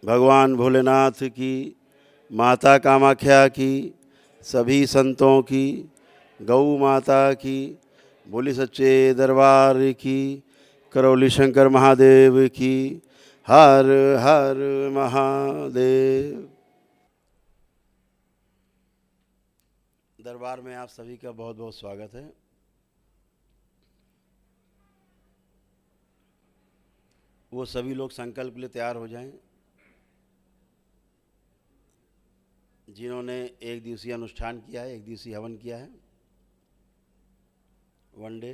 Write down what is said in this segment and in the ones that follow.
भगवान भोलेनाथ की, माता कामाख्या की, सभी संतों की, गौ माता की, बोली सच्चे दरबार की, करौली शंकर महादेव की, हर हर महादेव। दरबार में आप सभी का बहुत बहुत स्वागत है। वो सभी लोग संकल्प के लिए तैयार हो जाएं जिन्होंने एक दिवसीय अनुष्ठान किया है, एक दिवसीय हवन किया है, वन डे,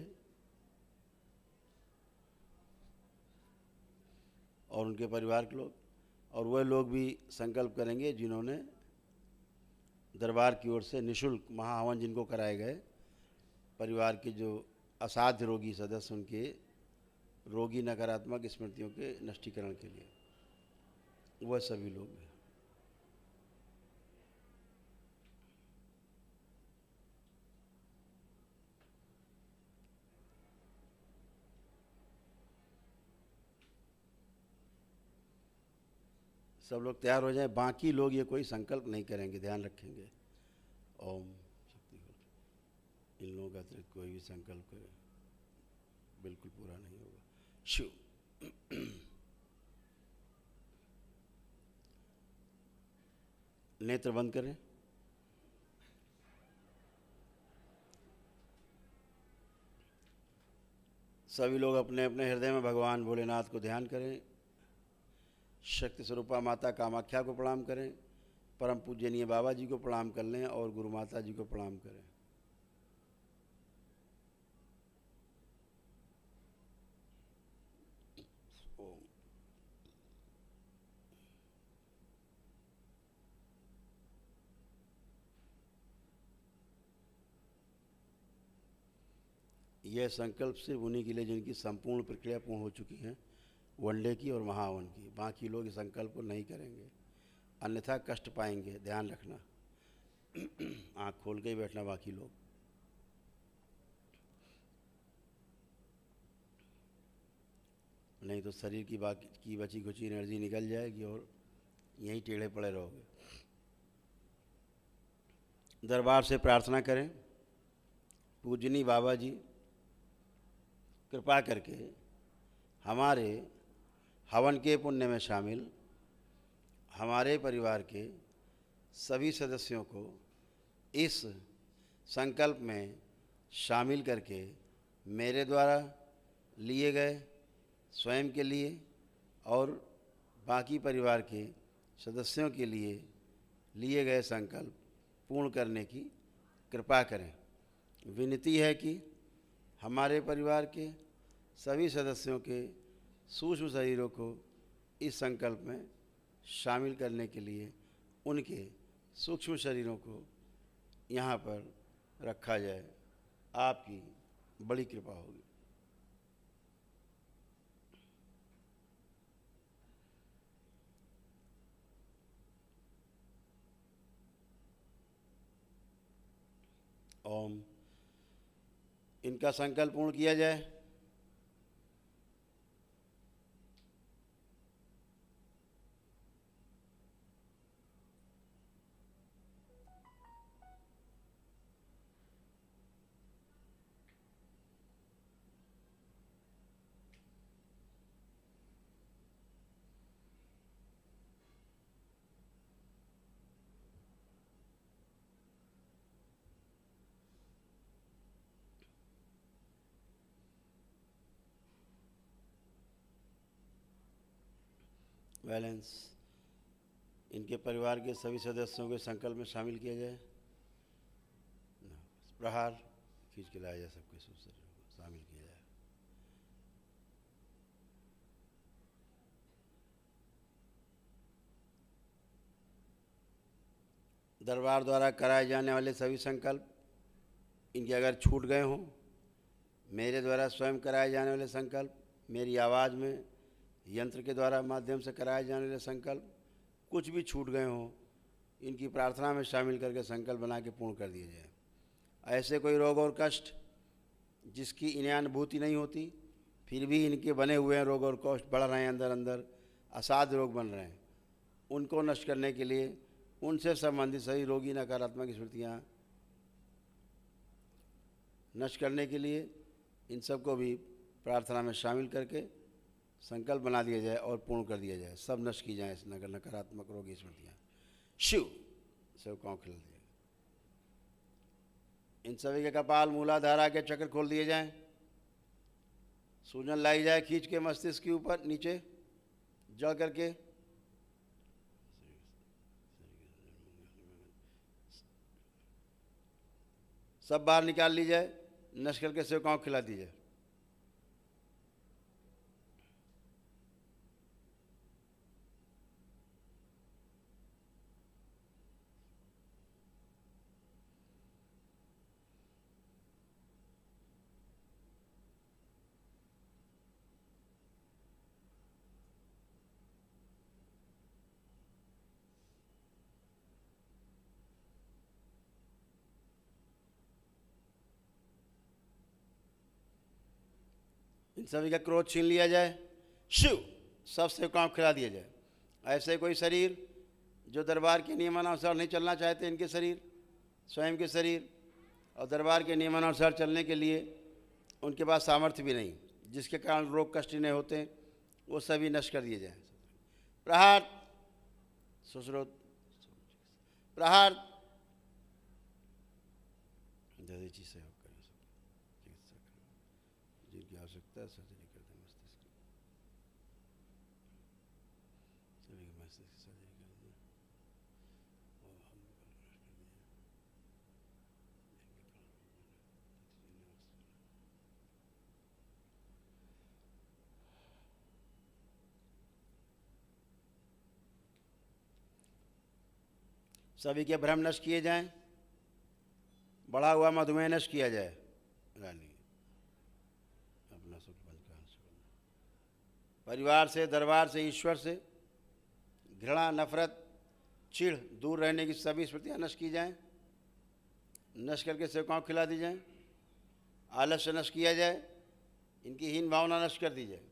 और उनके परिवार के लोग, और वह लोग भी संकल्प करेंगे जिन्होंने दरबार की ओर से निःशुल्क महाहवन जिनको कराए गए, परिवार के जो असाध्य रोगी सदस्य उनके रोगी नकारात्मक स्मृतियों के नष्टीकरण के लिए, वह सभी लोग हैं। सब लोग तैयार हो जाएं। बाकी लोग ये कोई संकल्प नहीं करेंगे, ध्यान रखेंगे। ओम शक्ति। इन लोगों का अतिरिक्त कोई भी संकल्प करे बिल्कुल पूरा नहीं होगा। शिव। नेत्र बंद करें। सभी लोग अपने अपने हृदय में भगवान भोलेनाथ को ध्यान करें। शक्ति स्वरूपा माता कामाख्या को प्रणाम करें। परम पूजनीय बाबा जी को प्रणाम कर लें और गुरु माता जी को प्रणाम करें। यह संकल्प सिर्फ उन्हीं के लिए जिनकी संपूर्ण प्रक्रिया पूर्ण हो चुकी है, वनडे की और महावन की। बाकी लोग इस संकल्प को नहीं करेंगे, अन्यथा कष्ट पाएंगे, ध्यान रखना। आँख खोल के ही बैठना बाकी लोग। नहीं तो शरीर की बची खुची एनर्जी निकल जाएगी और यहीं टेढ़े पड़े रहोगे। दरबार से प्रार्थना करें, पूजनी बाबा जी कृपा करके हमारे हवन के पुण्य में शामिल हमारे परिवार के सभी सदस्यों को इस संकल्प में शामिल करके मेरे द्वारा लिए गए, स्वयं के लिए और बाकी परिवार के सदस्यों के लिए गए संकल्प पूर्ण करने की कृपा करें। विनती है कि हमारे परिवार के सभी सदस्यों के सूक्ष्म शरीरों को इस संकल्प में शामिल करने के लिए उनके सूक्ष्म शरीरों को यहाँ पर रखा जाए। आपकी बड़ी कृपा होगी। ओम। इनका संकल्प पूर्ण किया जाए। बैलेंस। इनके परिवार के सभी सदस्यों के संकल्प में शामिल किया जाए। प्रहार खींच के लाया जाए, सबके शरीरों को शामिल किया जाए। दरबार द्वारा कराए जाने वाले सभी संकल्प इनके अगर छूट गए हों, मेरे द्वारा स्वयं कराए जाने वाले संकल्प, मेरी आवाज़ में यंत्र के द्वारा माध्यम से कराए जाने वाले संकल्प कुछ भी छूट गए हों, इनकी प्रार्थना में शामिल करके संकल्प बना के पूर्ण कर दिए जाए। ऐसे कोई रोग और कष्ट जिसकी इन्हें अनुभूति नहीं होती, फिर भी इनके बने हुए हैं रोग और कष्ट बढ़ रहे हैं, अंदर अंदर असाध्य रोग बन रहे हैं, उनको नष्ट करने के लिए उनसे संबंधित सभी रोगी नकारात्मक स्मृतियाँ नष्ट करने के लिए इन सबको भी प्रार्थना में शामिल करके संकल्प बना दिया जाए और पूर्ण कर दिया जाए। सब नष्ट की जाए नकारात्मक रोगी स्मृतियाँ। शिव सेवकाओं खिला दिया। इन सभी के कपाल मूलाधारा के चक्र खोल दिए जाएं। सूजन लाई जाए खींच के मस्तिष्क के ऊपर नीचे जड़ करके। सब बाहर निकाल ली जाए, नष्ट करके सेवकाओं को खिला दी जाए। इन सभी का क्रोध छीन लिया जाए। शिव सब सेवकाओं को खिला दिया जाए। ऐसे कोई शरीर जो दरबार के नियमानुसार नहीं चलना चाहते, इनके शरीर, स्वयं के शरीर और दरबार के नियमानुसार चलने के लिए उनके पास सामर्थ्य भी नहीं, जिसके कारण रोग कष्ट नहीं होते, वो सभी नष्ट कर दिए जाए। प्रहार सुश्रुत प्रहार दधीची से जिनकी आवश्यकता है सर्जरी करते हैं। मस्तिष्क सभी के मस्तिष्क सर्जरी कर दें और हम सभी के भ्रम नष्ट किए जाएं। बढ़ा हुआ मधुमेह नष्ट किया जाए। गाली अपना सुख परिवार से, दरबार से, ईश्वर से घृणा, नफरत, चिढ़ दूर रहने की सभी स्मृतियाँ नष्ट की जाएं। नष्ट करके सेवकाओं को खिला दी जाए। आलस्य नष्ट किया जाए। इनकी हीन भावना नष्ट कर दी जाए।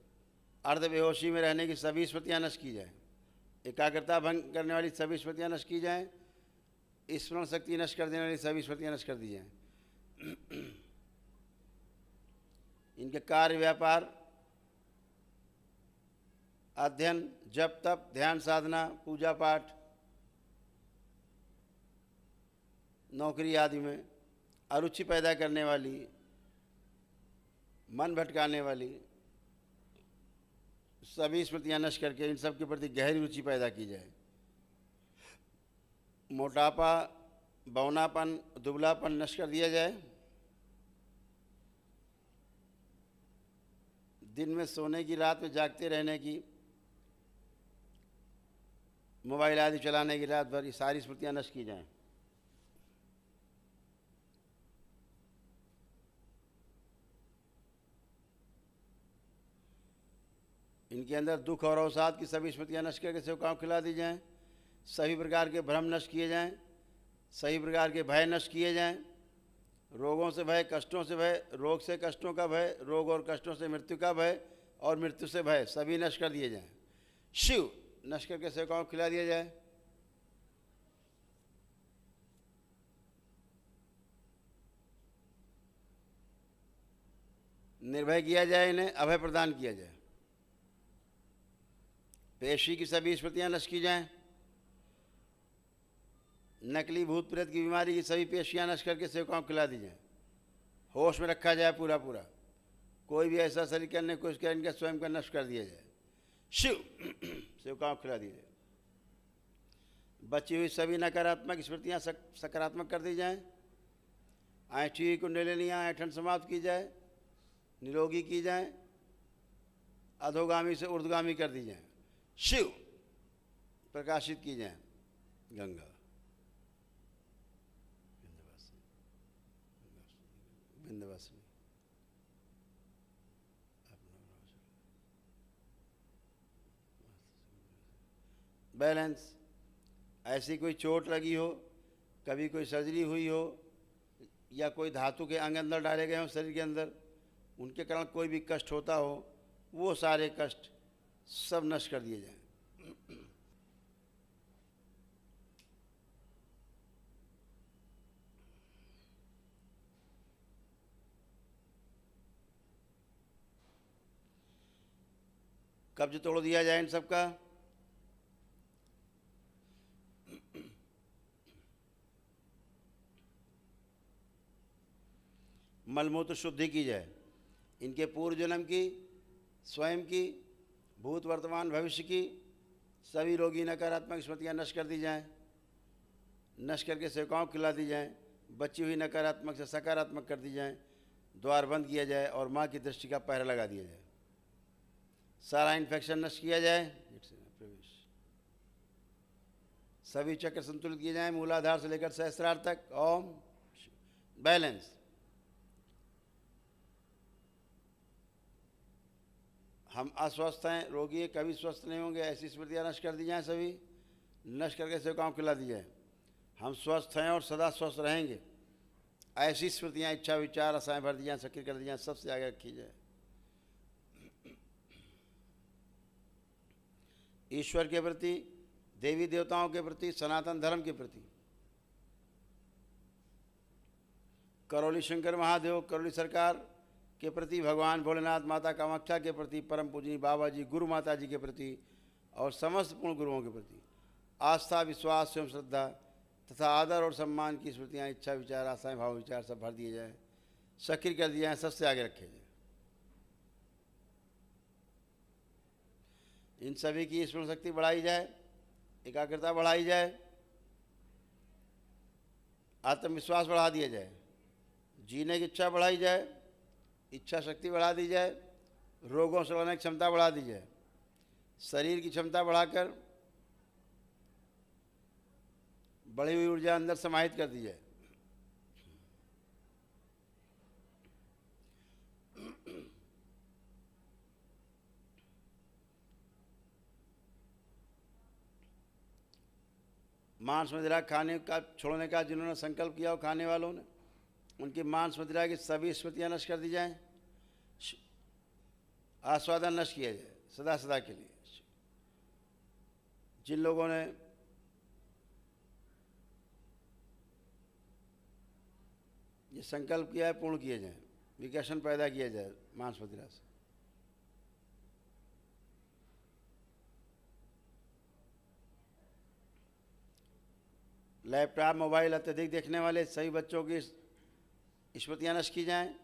अर्ध बेहोशी में रहने की सभी स्मृतियाँ नष्ट की जाएं। एकाग्रता भंग करने वाली सभी स्मृतियाँ नष्ट की जाएं। स्मरण शक्ति नष्ट कर देने वाली सभी स्मृतियाँ नष्ट कर दी जाएं। इनके कार्य, व्यापार, अध्ययन, जप तप, ध्यान साधना, पूजा पाठ, नौकरी आदि में अरुचि पैदा करने वाली, मन भटकाने वाली सभी स्मृतियाँ नष्ट करके इन सब के प्रति गहरी रुचि पैदा की जाए। मोटापा, बौनापन, दुबलापन नष्ट कर दिया जाए। दिन में सोने की, रात में जागते रहने की, मोबाइल आदि चलाने की रात भर, ये सारी स्मृतियाँ नष्ट की जाएं। इनके अंदर दुख और अवसाद की सभी स्मृतियाँ नष्ट करके सेवकाओं को खिला दी जाएं। सभी प्रकार के भ्रम नष्ट किए जाएं। सभी प्रकार के भय नष्ट किए जाएं। रोगों से भय, कष्टों से भय, रोग से कष्टों का भय, रोग और कष्टों से मृत्यु का भय और मृत्यु से भय सभी नष्ट कर दिए जाएं। शिव नष्ट करके सेवकाओं को खिला दिया जाए। निर्भय किया जाए, इन्हें अभय प्रदान किया जाए। पेशी की सभी स्मृतियाँ नष्ट की जाएं। नकली भूत प्रेत की बीमारी की सभी पेशियाँ नष्ट करके सेवकाओं को खिला दी जाए। होश में रखा जाए पूरा पूरा। कोई भी ऐसा शरीर करने को कोशिश करे, इनका स्वयं का नष्ट कर दिया जाए। शिव सेवकाओं को खिला दी जाए। बची हुई सभी नकारात्मक स्मृतियाँ सकारात्मक कर दी जाएं। ऐठी हुई कुंडलिनियाँ ऐठन समाप्त की जाए, निरोगी की जाए, अधोगामी से ऊर्ध्वगामी कर दी जाए। शिव प्रकाशित की जाए। गंगा विंध्यवासिनी बैलेंस। ऐसी कोई चोट लगी हो, कभी कोई सर्जरी हुई हो या कोई धातु के अंग अंदर डाले गए हो शरीर के अंदर, उनके कारण कोई भी कष्ट होता हो, वो सारे कष्ट सब नष्ट कर दिए जाएं। कब्ज तोड़ दिया जाए इन सबका। मलमूत्र शुद्धि की जाए। इनके पूर्व जन्म की, स्वयं की, भूत वर्तमान भविष्य की सभी रोगी नकारात्मक स्मृतियाँ नष्ट कर दी जाएं। नष्ट करके सेवकाओं को खिला दी जाएं। बची हुई नकारात्मक से सकारात्मक कर दी जाएं। द्वार बंद किया जाए और माँ की दृष्टि का पहरा लगा दिया जाए। सारा इन्फेक्शन नष्ट किया जाए। प्रवेश। सभी चक्र संतुलित किए जाएं, मूलाधार से लेकर सहस्रार तक। ओम बैलेंस। हम अस्वस्थ हैं, रोगी हैं, कभी स्वस्थ नहीं होंगे, ऐसी स्मृतियाँ नष्ट कर दी जाएँ। सभी नष्ट करके सेवकाओं को खिला दी जाए। हम स्वस्थ हैं और सदा स्वस्थ रहेंगे, ऐसी स्मृतियाँ, इच्छा, विचार, आशाएं भर दी जाएँ, सक्रिय कर दी जाएँ, सबसे आगे रखी जाए। ईश्वर के प्रति, देवी देवताओं के प्रति, सनातन धर्म के प्रति, करौली शंकर महादेव, करौली सरकार के प्रति, भगवान भोलेनाथ, माता कामाख्या के प्रति, परम पूजनीय बाबा जी, गुरु माता जी के प्रति और समस्त पूर्ण गुरुओं के प्रति आस्था, विश्वास एवं श्रद्धा तथा आदर और सम्मान की स्मृतियाँ, इच्छा, विचार, आशाएं, भाव, विचार सब भर दिए जाएँ, सक्रिय कर दिए जाएँ, सबसे आगे रखे जाए। इन सभी की स्मरण शक्ति बढ़ाई जाए, एकाग्रता बढ़ाई जाए, आत्मविश्वास बढ़ा दिया जाए, जीने की इच्छा बढ़ाई जाए, इच्छा शक्ति बढ़ा दी जाए, रोगों से लड़ने की क्षमता बढ़ा दी जाए, शरीर की क्षमता बढ़ाकर बढ़ी हुई ऊर्जा अंदर समाहित कर दी जाए। मांस मदिरा खाने का छोड़ने का जिन्होंने संकल्प किया हो, खाने वालों ने, उनकी मांस मदिरा की सभी स्मृतियाँ नष्ट कर दी जाएं, आस्वादन नष्ट किया जाए सदा सदा के लिए। जिन लोगों ने ये संकल्प किया है, पूर्ण किए जाए, विकर्षण पैदा किया जाए मांस मदिरा से। लैपटॉप, मोबाइल अत्यधिक देखने वाले सभी बच्चों की स्मृतियाँ नष्ट की जाएं।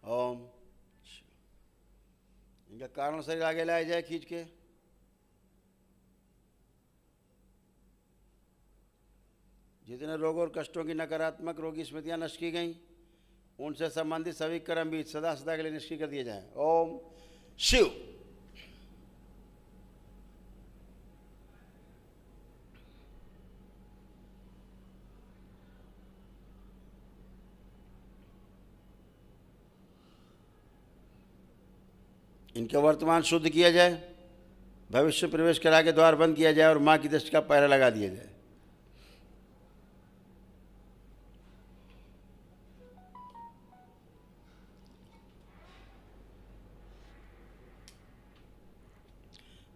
ओम। इनका कारण शरीर आगे लाया जाए खींच के। जितने रोगों और कष्टों की नकारात्मक रोगी स्मृतियाँ नष्ट की गई, उनसे संबंधित सभी कर्म भी सदा सदा के लिए निष्क्रिय कर दिए जाएं। ओम शिव। इनका वर्तमान शुद्ध किया जाए, भविष्य प्रवेश करा के द्वार बंद किया जाए और माँ की दृष्टि का पहरा लगा दिया जाए।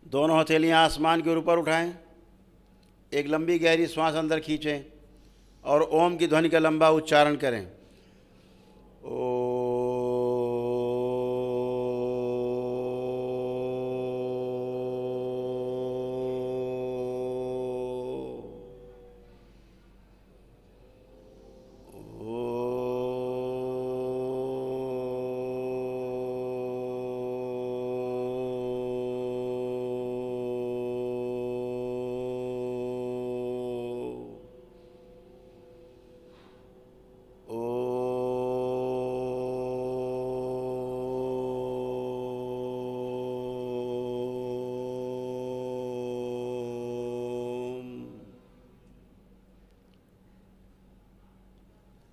दोनों हथेलियां आसमान के ऊपर उठाएं, एक लंबी गहरी श्वास अंदर खींचें और ओम की ध्वनि का लंबा उच्चारण करें।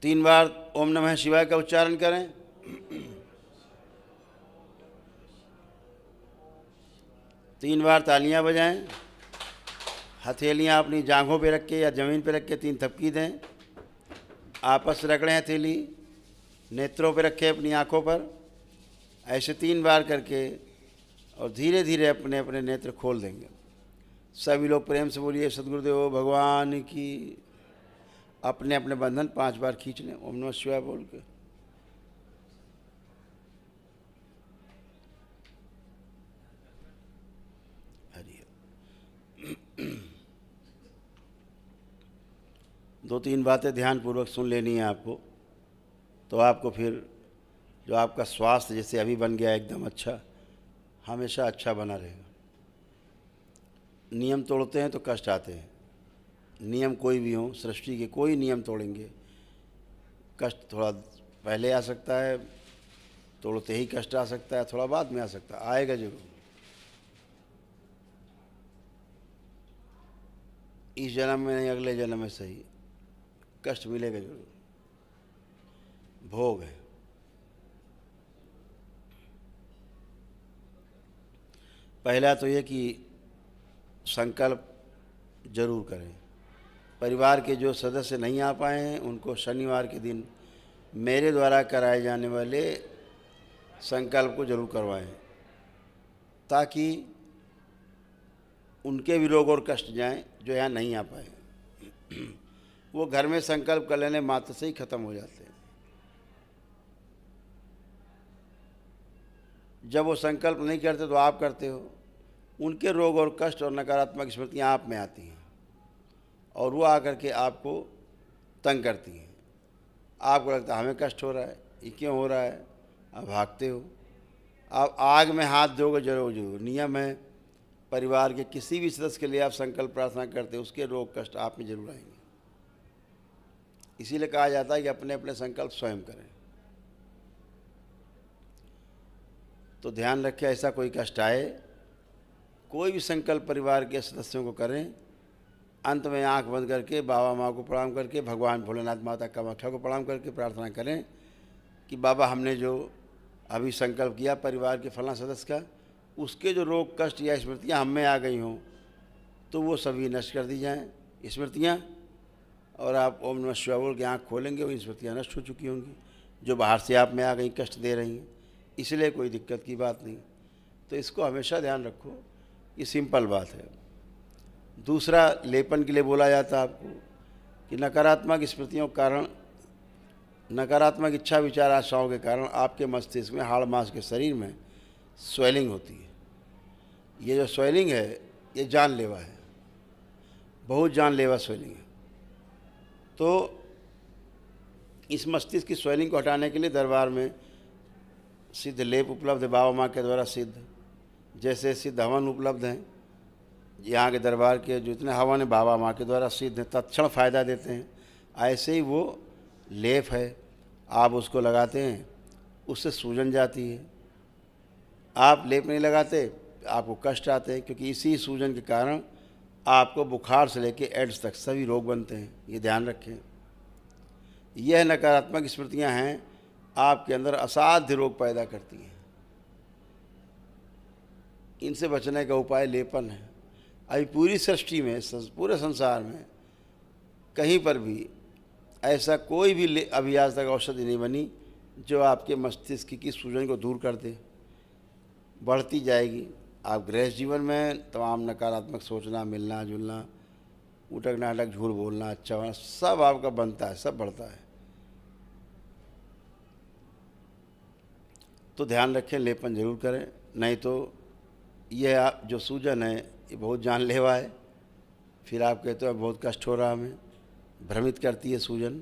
तीन बार ओम नमः शिवाय का उच्चारण करें। तीन बार तालियां बजाएं। हथेलियां अपनी जांघों पे रख के या ज़मीन पे रख के 3 थपकी दें। आपस से रगड़ें हथेली, नेत्रों पे रखें अपनी आँखों पर। ऐसे 3 बार करके और धीरे धीरे अपने अपने नेत्र खोल देंगे। सभी लोग प्रेम से बोलिए सद्गुरुदेव भगवान की। अपने अपने बंधन 5 बार खींच लें ओम नमः शिवाय बोल के। हरि 2-3 बातें ध्यानपूर्वक सुन लेनी है आपको, तो आपको फिर जो आपका स्वास्थ्य जैसे अभी बन गया एकदम अच्छा, हमेशा अच्छा बना रहेगा। नियम तोड़ते हैं तो कष्ट आते हैं। नियम कोई भी हो, सृष्टि के कोई नियम तोड़ेंगे, कष्ट थोड़ा पहले आ सकता है, तोड़ते ही कष्ट आ सकता है, थोड़ा बाद में आ सकता है, आएगा जरूर। इस जन्म में नहीं, अगले जन्म में सही कष्ट मिलेगा जरूर, भोग है। पहला तो ये कि संकल्प जरूर करें। परिवार के जो सदस्य नहीं आ पाए हैं उनको शनिवार के दिन मेरे द्वारा कराए जाने वाले संकल्प को जरूर करवाएं, ताकि उनके भी रोग और कष्ट जाएं जो यहाँ नहीं आ पाए। वो घर में संकल्प कर लेने मात्र से ही खत्म हो जाते हैं। जब वो संकल्प नहीं करते तो आप करते हो, उनके रोग और कष्ट और नकारात्मक स्मृतियाँ आप में आती हैं और वो आकर के आपको तंग करती हैं। आपको लगता है हमें कष्ट हो रहा है, ये क्यों हो रहा है, आप भागते हो। आप आग में हाथ दोगे जरूर जरूर, नियम है। परिवार के किसी भी सदस्य के लिए आप संकल्प प्रार्थना करते हो, उसके रोग कष्ट आप में जरूर आएंगे। इसीलिए कहा जाता है कि अपने अपने संकल्प स्वयं करें। तो ध्यान रखें, ऐसा कोई कष्ट आए, कोई भी संकल्प परिवार के सदस्यों को करें, अंत में आंख बंद करके बाबा माँ को प्रणाम करके, भगवान भोलेनाथ माता कामाख्या को प्रणाम करके प्रार्थना करें कि बाबा हमने जो अभी संकल्प किया परिवार के फलां सदस्य का, उसके जो रोग कष्ट या स्मृतियाँ हम में आ गई हों तो वो सभी नष्ट कर दी जाएं स्मृतियाँ। और आप ओम नमः शिवाय बोल के आँख खोलेंगे, वो स्मृतियाँ नष्ट हो चुकी होंगी जो बाहर से आप में आ गई, कष्ट दे रही हैं। इसलिए कोई दिक्कत की बात नहीं। तो इसको हमेशा ध्यान रखो, ये सिंपल बात है। दूसरा, लेपन के लिए बोला जाता है आपको कि नकारात्मक स्मृतियों के कारण, नकारात्मक इच्छा विचार आशाओं के कारण आपके मस्तिष्क में, हाड़ मांस के शरीर में स्वेलिंग होती है। ये जो स्वेलिंग है ये जानलेवा है, बहुत जानलेवा स्वेलिंग है। तो इस मस्तिष्क की स्वेलिंग को हटाने के लिए दरबार में सिद्ध लेप उपलब्ध है, बाबा माँ के द्वारा सिद्ध, जैसे सिद्ध हवन उपलब्ध हैं। यहाँ के दरबार के जितने हवन है बाबा माँ के द्वारा सिद्ध हैं, तत्क्षण फ़ायदा देते हैं। ऐसे ही वो लेप है, आप उसको लगाते हैं, उससे सूजन जाती है। आप लेप नहीं लगाते, आपको कष्ट आते हैं, क्योंकि इसी सूजन के कारण आपको बुखार से लेकर एड्स तक सभी रोग बनते हैं। ये ध्यान रखें। यह नकारात्मक स्मृतियाँ हैं, आपके अंदर असाध्य रोग पैदा करती हैं। इनसे बचने का उपाय लेपन है। अभी पूरी सृष्टि में, पूरे संसार में कहीं पर भी ऐसा कोई भी अभी आज तक औषधि नहीं बनी जो आपके मस्तिष्क की सूजन को दूर कर दे। बढ़ती जाएगी। आप गृहस्थ जीवन में तमाम नकारात्मक सोचना, मिलना जुलना, उठक नाटक, झूठ बोलना, अच्छा होना, सब आपका बनता है, सब बढ़ता है। तो ध्यान रखें, लेपन जरूर करें, नहीं तो यह जो सूजन है ये बहुत जानलेवा है। फिर आप कहते हो बहुत कष्ट हो रहा हमें, भ्रमित करती है सूजन।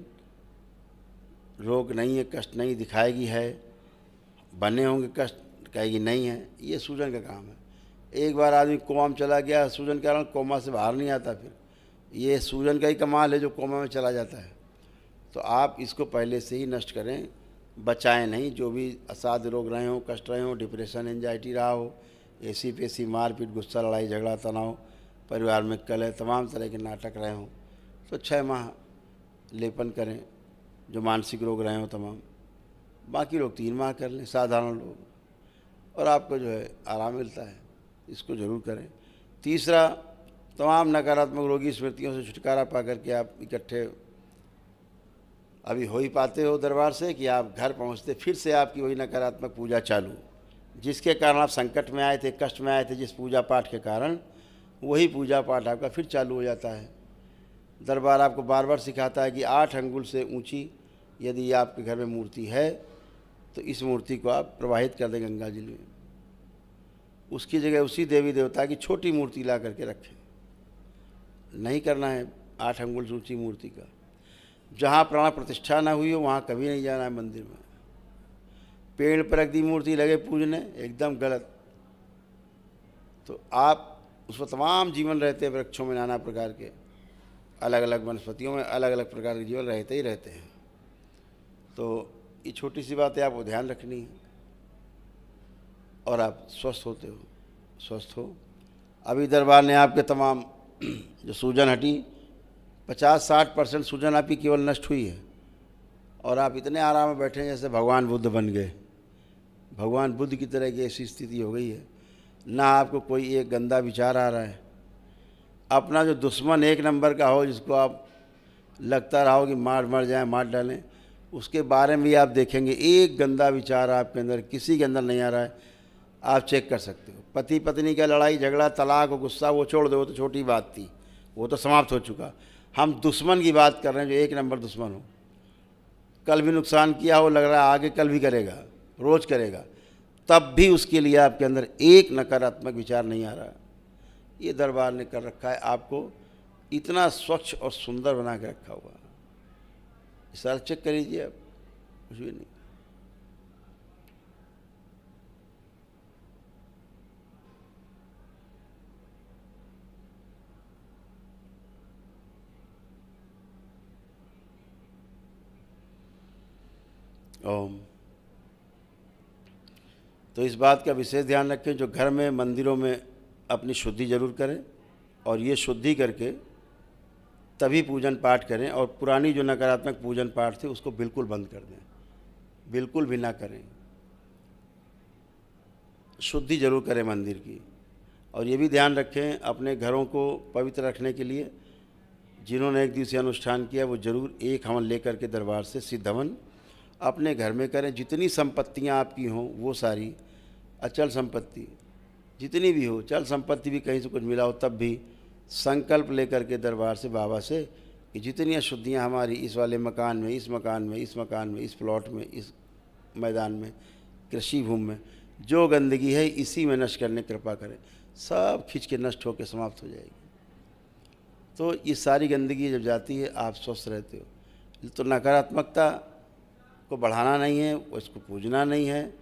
रोग नहीं है, कष्ट नहीं दिखाएगी है, बने होंगे कष्ट कहेगी नहीं है, ये सूजन का काम है। एक बार आदमी कोमा में चला गया सूजन के कारण, कोमा से बाहर नहीं आता। फिर ये सूजन का ही कमाल है जो कोमा में चला जाता है। तो आप इसको पहले से ही नष्ट करें, बचाएं नहीं। जो भी असाध्य रोग रहे हों, कष्ट रहे हों, डिप्रेशन, एंजाइटी रहा हो, ऐसी पेशी, मारपीट, गुस्सा, लड़ाई झगड़ा, तनाव, परिवार में कलह, तमाम तरह के नाटक रहे हों, तो 6 माह लेपन करें। जो मानसिक रोग रहे हों तमाम, बाकी लोग 3 माह कर लें, साधारण लोग, और आपको जो है आराम मिलता है। इसको ज़रूर करें। तीसरा, तमाम नकारात्मक रोगी स्मृतियों से छुटकारा पा करके आप इकट्ठे अभी हो ही पाते हो दरबार से कि आप घर पहुंचते फिर से आपकी वही नकारात्मक पूजा चालू, जिसके कारण आप संकट में आए थे, कष्ट में आए थे, जिस पूजा पाठ के कारण, वही पूजा पाठ आपका फिर चालू हो जाता है। दरबार आपको बार बार सिखाता है कि 8 अंगुल से ऊंची यदि आपके घर में मूर्ति है तो इस मूर्ति को आप प्रवाहित कर दें गंगा जी में। उसकी जगह उसी देवी देवता की छोटी मूर्ति ला करके रखें। नहीं करना है 8 अंगुल से ऊंची मूर्ति का। जहाँ प्राण प्रतिष्ठा ना हुई हो वहाँ कभी नहीं जाना है मंदिर में। पेड़ पर रख दी मूर्ति लगे पूजने, एकदम गलत। तो आप उसमें तमाम जीवन रहते हैं, वृक्षों में नाना प्रकार के, अलग अलग वनस्पतियों में अलग अलग प्रकार के जीवन रहते ही रहते हैं। तो ये छोटी सी बात है, आपको ध्यान रखनी है और आप स्वस्थ होते हो, स्वस्थ हो। अभी दरबार ने आपके तमाम जो सूजन हटी, 50-60% सूजन आपकी केवल नष्ट हुई है और आप इतने आराम में बैठे हैं जैसे भगवान बुद्ध बन गए। भगवान बुद्ध की तरह की ऐसी स्थिति हो गई है। ना आपको कोई एक गंदा विचार आ रहा है। अपना जो दुश्मन 1 नंबर का हो, जिसको आप लगता रहा हो कि मर जाए, मार डालें, उसके बारे में भी आप देखेंगे एक गंदा विचार आपके अंदर किसी के अंदर नहीं आ रहा है। आप चेक कर सकते हो। पति पत्नी का लड़ाई झगड़ा, तलाक और गुस्सा, वो छोड़ दो, वो तो छोटी बात थी, वो तो समाप्त हो चुका। हम दुश्मन की बात कर रहे हैं जो 1 नंबर दुश्मन हो। कल भी नुकसान किया हो, लग रहा है आगे कल भी करेगा, रोज़ करेगा, तब भी उसके लिए आपके अंदर एक नकारात्मक विचार नहीं आ रहा। ये दरबार ने कर रखा है, आपको इतना स्वच्छ और सुंदर बना के रखा हुआ। सारा चेक कर लीजिए आप, कुछ भी नहीं। ओम। तो इस बात का विशेष ध्यान रखें, जो घर में मंदिरों में अपनी शुद्धि जरूर करें और ये शुद्धि करके तभी पूजन पाठ करें। और पुरानी जो नकारात्मक पूजन पाठ थे उसको बिल्कुल बंद कर दें, बिल्कुल भी ना करें। शुद्धि जरूर करें मंदिर की। और ये भी ध्यान रखें, अपने घरों को पवित्र रखने के लिए जिन्होंने 1 दिवसीय अनुष्ठान किया वो जरूर 1 हवन लेकर के दरबार से सिद्ध हवन अपने घर में करें। जितनी संपत्तियां आपकी हों वो सारी, अचल संपत्ति जितनी भी हो, चल संपत्ति भी कहीं से कुछ मिला हो, तब भी संकल्प लेकर के दरबार से, बाबा से, कि जितनी अशुद्धियाँ हमारी इस वाले मकान में, इस मकान में, इस मकान में, इस प्लॉट में, इस मैदान में, कृषि भूमि में जो गंदगी है इसी में नष्ट करने कृपा करें। सब खींच के नष्ट होकर समाप्त हो जाएगी। तो ये सारी गंदगी जब जाती है आप स्वस्थ रहते हो। तो नकारात्मकता को बढ़ाना नहीं है, उसको पूजना नहीं है।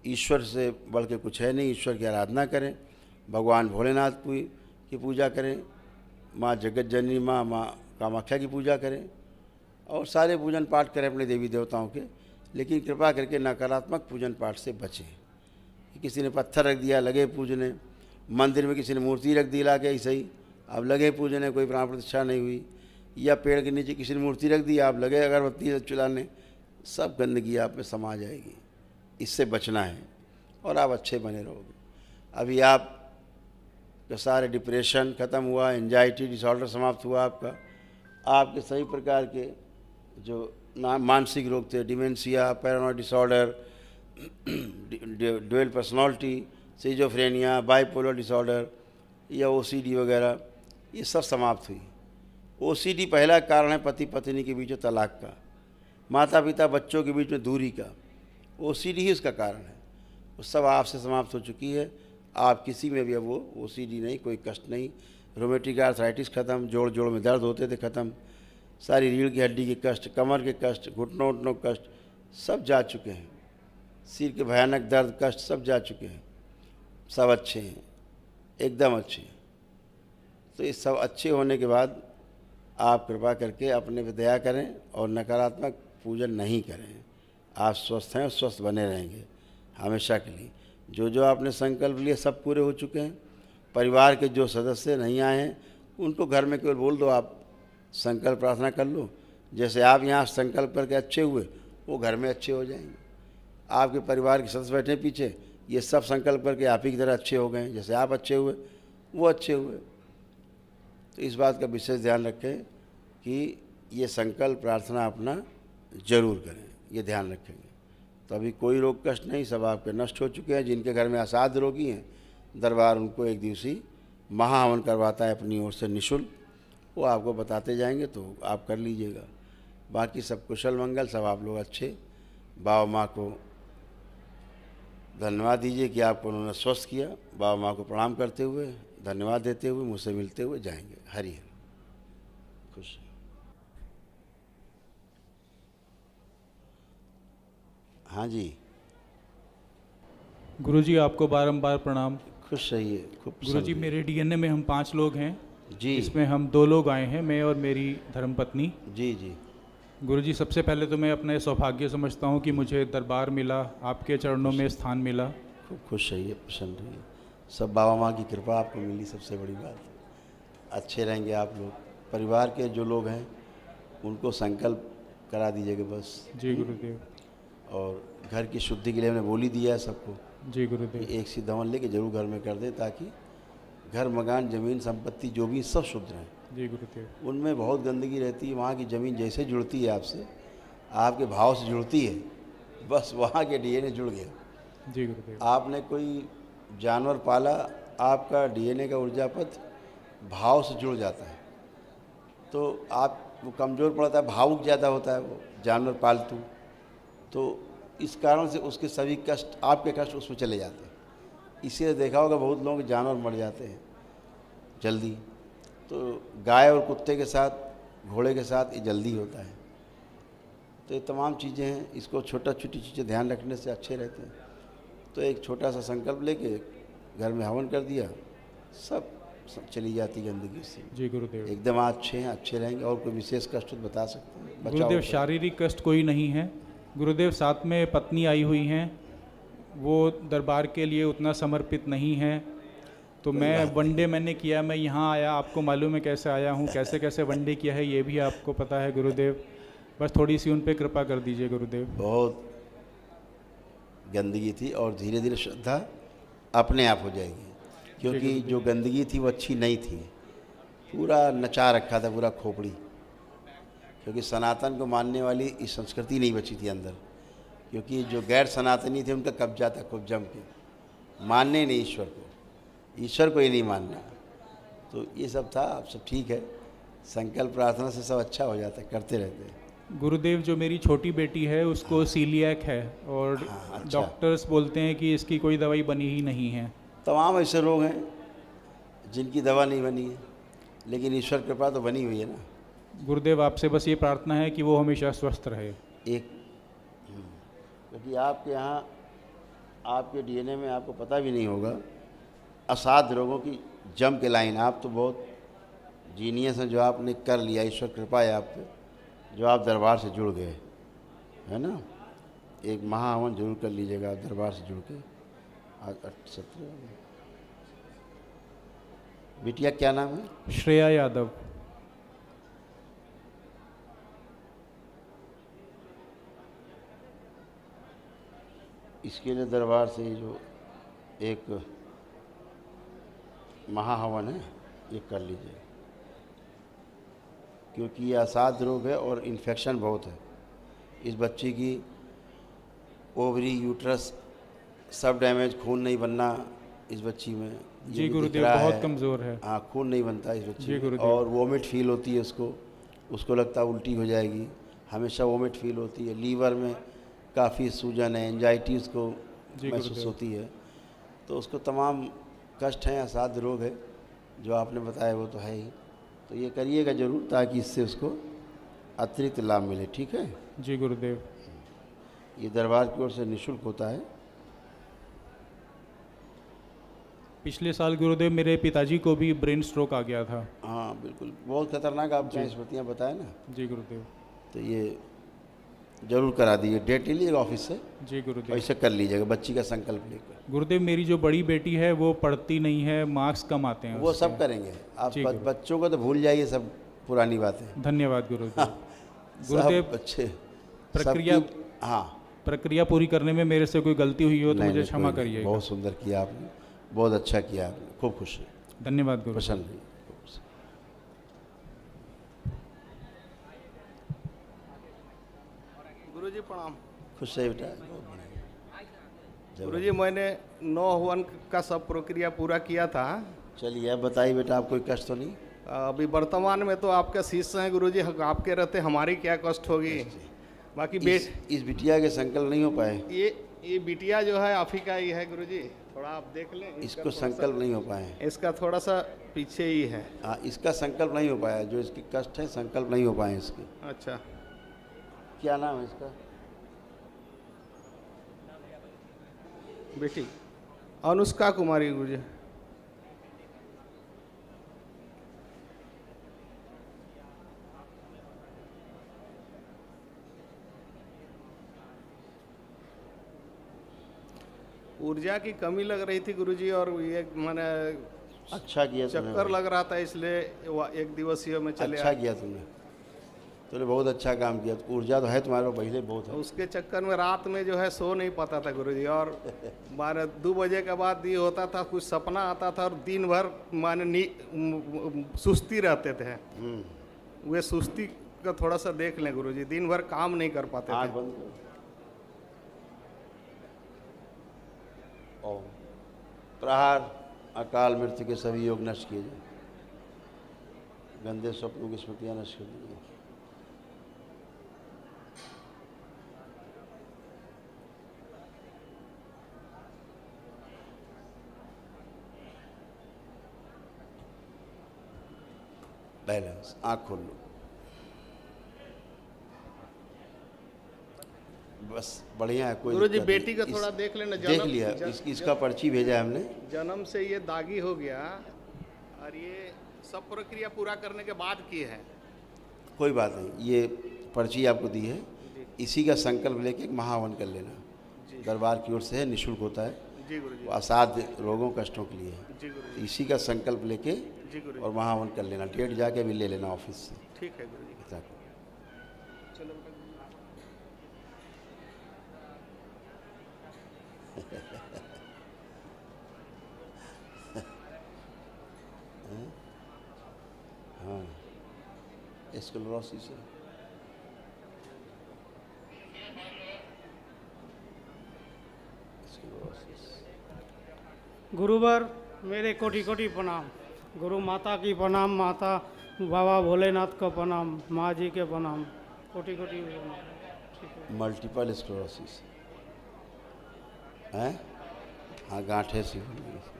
ईश्वर से बढ़ के कुछ है नहीं। ईश्वर की आराधना करें, भगवान भोलेनाथ की पूजा करें, माँ जगत जननी माँ कामाख्या की पूजा करें और सारे पूजन पाठ करें अपने देवी देवताओं के। लेकिन कृपा करके नकारात्मक पूजन पाठ से बचें। किसी ने पत्थर रख दिया, लगे पूजने, मंदिर में किसी ने मूर्ति रख दी ला के ऐसे ही, अब लगे पूजने, कोई प्राण प्रतिष्ठा नहीं हुई। या पेड़ के नीचे किसी ने मूर्ति रख दी, आप लगे अगरबत्ती चलाने, सब गंदगी आप में समा जाएगी। इससे बचना है और आप अच्छे बने रहोगे। अभी आप का सारे डिप्रेशन ख़त्म हुआ, एंजाइटी डिसऑर्डर समाप्त हुआ आपके सभी प्रकार के जो मानसिक रोग थे, dementia, paranoid disorder, dual personality, schizophrenia, bipolar disorder या ओसीडी वगैरह, ये सब समाप्त हुई। ओसीडी पहला कारण है पति पत्नी के बीच में तलाक का, माता पिता बच्चों के बीच में दूरी का। ओसीडी ही उसका कारण है। वो सब आपसे समाप्त हो चुकी है। आप किसी में भी अब वो ओसीडी नहीं, कोई कष्ट नहीं। रोमेटिक आर्थराइटिस ख़त्म, जोड़ जोड़ में दर्द होते थे ख़त्म, सारी रीढ़ की हड्डी के कष्ट, कमर के कष्ट, घुटनों उठनों कष्ट सब जा चुके हैं। सिर के भयानक दर्द कष्ट सब जा चुके हैं। सब अच्छे हैं, एकदम अच्छे हैं। तो ये सब अच्छे होने के बाद आप कृपा करके अपने पे दया करें और नकारात्मक पूजन नहीं करें। आप स्वस्थ हैं और स्वस्थ बने रहेंगे हमेशा के लिए। जो जो आपने संकल्प लिए सब पूरे हो चुके हैं। परिवार के जो सदस्य नहीं आए हैं उनको घर में केवल बोल दो, आप संकल्प प्रार्थना कर लो। जैसे आप यहाँ संकल्प करके अच्छे हुए, वो घर में अच्छे हो जाएंगे। आपके परिवार के सदस्य बैठे पीछे, ये सब संकल्प करके आप ही की तरह अच्छे हो गए। जैसे आप अच्छे हुए वो अच्छे हुए। तो इस बात का विशेष ध्यान रखें कि ये संकल्प प्रार्थना अपना जरूर करें, ये ध्यान रखेंगे तो अभी कोई रोग कष्ट नहीं, सब आपके नष्ट हो चुके हैं। जिनके घर में असाध्य रोगी हैं, दरबार उनको 1 दिवसीय महाहवन करवाता है अपनी ओर से निःशुल्क, वो आपको बताते जाएंगे तो आप कर लीजिएगा। बाकी सब कुशल मंगल, सब आप लोग अच्छे। बाबा माँ को धन्यवाद दीजिए कि आपको उन्होंने स्वस्थ किया। बाबा माँ को प्रणाम करते हुए, धन्यवाद देते हुए, मुझसे मिलते हुए जाएंगे। हरि हर। खुश। हाँ जी। गुरुजी आपको बारंबार प्रणाम। खुश रहिए, खूब गुरुजी मेरे डीएनए में हम 5 लोग हैं जी। इसमें हम 2 लोग आए हैं, मैं और मेरी धर्मपत्नी। जी जी। गुरुजी सबसे पहले तो मैं अपना सौभाग्य समझता हूँ कि मुझे दरबार मिला, आपके चरणों में स्थान मिला। खूब खुश रहिए, प्रसन्न रहिए। सब बाबा माँ की कृपा आपको मिली, सबसे बड़ी बात। अच्छे रहेंगे आप लोग। परिवार के जो लोग हैं उनको संकल्प करा दीजिएगा बस। जी गुरुदेव। और घर की शुद्धि के लिए हमने बोली दिया है सबको। जी गुरुदेव। एक सी दमन लेके जरूर घर में कर दें, ताकि घर, मकान, ज़मीन, संपत्ति जो भी सब शुद्ध रहें। जी गुरुदेव। उनमें बहुत गंदगी रहती है, वहाँ की ज़मीन जैसे जुड़ती है आपसे, आपके भाव से जुड़ती है, बस वहाँ के डीएनए जुड़ गया। जी गुरुदेव। आपने कोई जानवर पाला, आपका डीएनए का ऊर्जा पथ भाव से जुड़ जाता है, तो आप वो कमज़ोर पड़ता है, भावुक ज़्यादा होता है वो जानवर पालतू, तो इस कारण से उसके सभी कष्ट, आपके कष्ट उसमें चले जाते हैं। इसीलिए देखा होगा बहुत लोग जानवर मर जाते हैं जल्दी, तो गाय और कुत्ते के साथ, घोड़े के साथ ये जल्दी होता है। तो ये तमाम चीज़ें हैं, इसको छोटी चीज़ें ध्यान रखने से अच्छे रहते हैं। तो एक छोटा सा संकल्प लेके घर में हवन कर दिया, सब चली जाती गंदगी से। जी गुरुदेव। एकदम अच्छे हैं, अच्छे रहेंगे। और कोई विशेष कष्ट तो बता सकते हैं? गुरुदेव शारीरिक कष्ट कोई नहीं है गुरुदेव। साथ में पत्नी आई हुई हैं, वो दरबार के लिए उतना समर्पित नहीं है, तो मैं वनडे मैंने किया, मैं यहाँ आया, आपको मालूम है कैसे आया हूँ, कैसे कैसे वनडे किया है ये भी आपको पता है गुरुदेव। बस थोड़ी सी उन पे कृपा कर दीजिए गुरुदेव। बहुत गंदगी थी और धीरे धीरे श्रद्धा अपने आप हो जाएगी, क्योंकि जो गंदगी थी वो अच्छी नहीं थी, पूरा नचा रखा था पूरा खोपड़ी, क्योंकि सनातन को मानने वाली इस संस्कृति नहीं बची थी अंदर, क्योंकि जो गैर सनातनी थे उनका कब्जा था खूब जम के, मानने नहीं ईश्वर को, ईश्वर को ही नहीं मानना। तो ये सब था। अब सब ठीक है, संकल्प प्रार्थना से सब अच्छा हो जाता है, करते रहते हैं। गुरुदेव जो मेरी छोटी बेटी है उसको सीलिएक है और अच्छा। डॉक्टर्स बोलते हैं कि इसकी कोई दवाई बनी ही नहीं है। तमाम ऐसे रोग हैं जिनकी दवा नहीं बनी है, लेकिन ईश्वर कृपा तो बनी हुई है ना। गुरुदेव आपसे बस ये प्रार्थना है कि वो हमेशा स्वस्थ रहे। क्योंकि आपके यहाँ, आपके डीएनए में आपको पता भी नहीं होगा, असाध्य रोगों की जम के लाइन। आप तो बहुत जीनियस हैं जो आपने कर लिया, ईश्वर कृपा है आप पे, जो आप दरबार से जुड़ गए, है ना। एक महाहवन जरूर कर लीजिएगा आप दरबार से जुड़ के। आज 17 बिटिया क्या नाम है? श्रेया यादव। इसके लिए दरबार से जो एक महाहवन है ये कर लीजिए, क्योंकि ये असाध्य रोग है और इन्फेक्शन बहुत है। इस बच्ची की ओवरी, यूट्रस सब डैमेज, खून नहीं बनना इस बच्ची में। जी गुरुदेव बहुत कमज़ोर है। हाँ, खून नहीं बनता इस बच्ची जी में, और वोमिट फील होती है उसको लगता है उल्टी हो जाएगी, हमेशा वोमिट फील होती है। लीवर में काफ़ी सूजन है, एंजाइटी उसको महसूस होती है। तो उसको तमाम कष्ट हैं, असाध्य रोग है जो आपने बताया वो तो है ही। तो ये करिएगा ज़रूर, ताकि इससे उसको अतिरिक्त लाभ मिले। ठीक है जी गुरुदेव। ये दरबार की ओर से निःशुल्क होता है। पिछले साल गुरुदेव मेरे पिताजी को भी ब्रेन स्ट्रोक आ गया था। हाँ बिल्कुल, बहुत खतरनाक आपने स्मृतियाँ बताए ना। जी गुरुदेव। तो ये जरूर करा दीजिए, डेट ले लीजिएगा ऑफिस से। जी गुरुदेव। ऐसे कर लीजिएगा बच्ची का संकल्प लेकर। गुरुदेव मेरी जो बड़ी बेटी है वो पढ़ती नहीं है, मार्क्स कम आते हैं वो उसके। सब करेंगे आप। बच्चों को तो भूल जाइए सब पुरानी बातें। धन्यवाद गुरुदेव। गुरुदेव अच्छे प्रक्रिया, हाँ, प्रक्रिया पूरी करने में मेरे से कोई गलती हुई हो तो मुझे क्षमा करिए। बहुत सुंदर किया आपने, बहुत अच्छा किया आपने, खूब खुश है। धन्यवाद गुरु। प्रसन्न रहिए। गुरुजी प्रणाम। खुश है बेटा, बहुत बढ़िया। गुरुजी मैंने 9 हवन का सब प्रक्रिया पूरा किया था, चलिए अब बताइए बेटा, आप कोई कष्ट तो नहीं? अभी वर्तमान में तो आपका शिष्य हैं गुरुजी, आपके रहते हमारी क्या कष्ट होगी। बाकी इस बिटिया के संकल्प नहीं हो पाए? ये बिटिया जो है आप ही का ही है गुरुजी, थोड़ा आप देख लें। इसको संकल्प नहीं हो पाए? इसका थोड़ा सा पीछे ही है। हाँ, इसका संकल्प नहीं हो पाया, जो इसके कष्ट है संकल्प नहीं हो पाए इसके। अच्छा, क्या नाम है इसका? बेटी अनुष्का कुमारी गुरुजी। ऊर्जा की कमी लग रही थी गुरुजी, और ये मैंने अच्छा किया तुमने, चक्कर लग रहा था, इसलिए एक दिवसीय में चले अच्छा आए। किया तुमने बहुत अच्छा काम किया। ऊर्जा तो है तुम्हारे पास पहले बहुत है। उसके चक्कर में रात में जो है सो नहीं पाता था गुरुजी, और 2 बजे के बाद ये होता था, कुछ सपना आता था, और दिन भर माने सुस्ती रहते थे। वे सुस्ती का थोड़ा सा देख लें गुरुजी, दिन भर काम नहीं कर पाते आँख थे। बंद करो। ओम प्रहार अकाल मृत्यु के सभी योग नष्ट किए जाए, गंदे स्वप्नों की स्मृतियाँ नष्ट कर दी जाए। बैलेंस, आँख खोल लो। बस बढ़िया है। कोई गुरुजी दिक्कत बेटी नहीं। का थोड़ा देख लेना। देख लिया, इसका पर्ची भेजा है हमने। जन्म से ये दागी हो गया, और ये सब प्रक्रिया पूरा करने के बाद की है। कोई बात नहीं, ये पर्ची आपको दी है, इसी का संकल्प लेके एक महावन कर लेना। दरबार की ओर से है, निःशुल्क होता है, जी गुरुजी। असाध्य रोगों कष्टों के लिए है। जी गुरुजी। इसी का संकल्प लेके जी गुरुजी। और महावन कर लेना। डेट जाके भी ले लेना ऑफिस से। ठीक है गुरुजी। ताकि चलो बेटा। हाँ, स्क्लेरोसिस है। गुरुवर मेरे कोटि कोटि प्रणाम। गुरु माता की प्रणाम, माता बाबा भोलेनाथ का प्रणाम, माँ जी के प्रणाम, कोटि कोटि प्रणाम। ठीक है। मल्टीपल स्क्लेरोसिस है। हाँ, गांठें सी हो गई।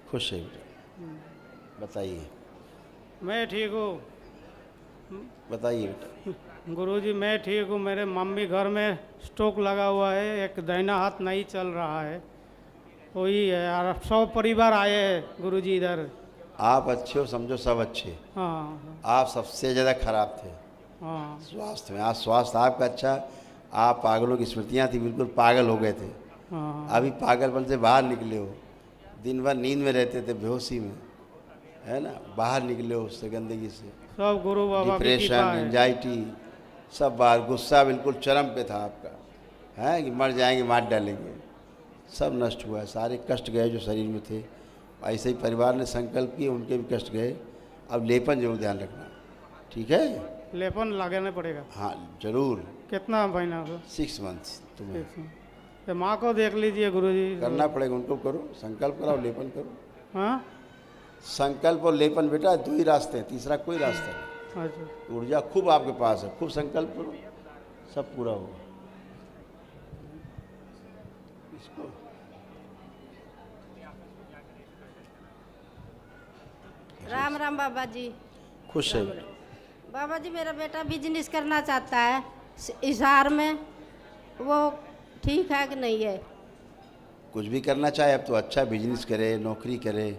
खुश है बेटा? बताइए। मैं ठीक हूँ बताइए बेटा। गुरुजी, मैं ठीक हूँ। मेरे मम्मी घर में स्ट्रोक लगा हुआ है, एक दाहिना हाथ नहीं चल रहा है, वही है। और 100 परिवार आए हैं गुरुजी इधर। आप अच्छे हो, समझो सब अच्छे। हाँ आप सबसे ज़्यादा खराब थे हाँ स्वास्थ्य में। आज स्वास्थ्य आपका अच्छा। आप पागलों की स्मृतियाँ थी, बिल्कुल पागल हो गए थे। हाँ। अभी पागलपन से बाहर निकले हो। दिन भर नींद में रहते थे, बेहोशी में, है ना? बाहर निकले हो उससे, गंदगी से। सब गुरु बाबा की डिप्रेशन, कृपा है। एंजाइटी, सब बाहर। गुस्सा बिल्कुल चरम पे था आपका, है कि मर जाएंगे, मार डालेंगे। सब नष्ट हुआ है। सारे कष्ट गए जो शरीर में थे। ऐसे ही परिवार ने संकल्प किए, उनके भी कष्ट गए। अब लेपन जरूर ध्यान रखना, ठीक है? लेपन लगाना पड़ेगा? हाँ जरूर। कितना महीना को? 6 मंथ्स तुम्हें तो माँ को देख लीजिए गुरुजी। करना पड़ेगा। उनको करो, संकल्प कराओ, लेपन करो। हाँ, संकल्प और लेपन बेटा 2 ही रास्ते हैं, तीसरा कोई रास्ता नहीं। अच्छा। ऊर्जा खूब आपके पास है, खूब संकल्प करो, सब पूरा होगा। इसको राम राम बाबा जी। खुश है। बाबा जी, मेरा बेटा बिजनेस करना चाहता है इशार में, वो ठीक है कि नहीं है? कुछ भी करना चाहे अब तो अच्छा, बिजनेस करे, नौकरी करे,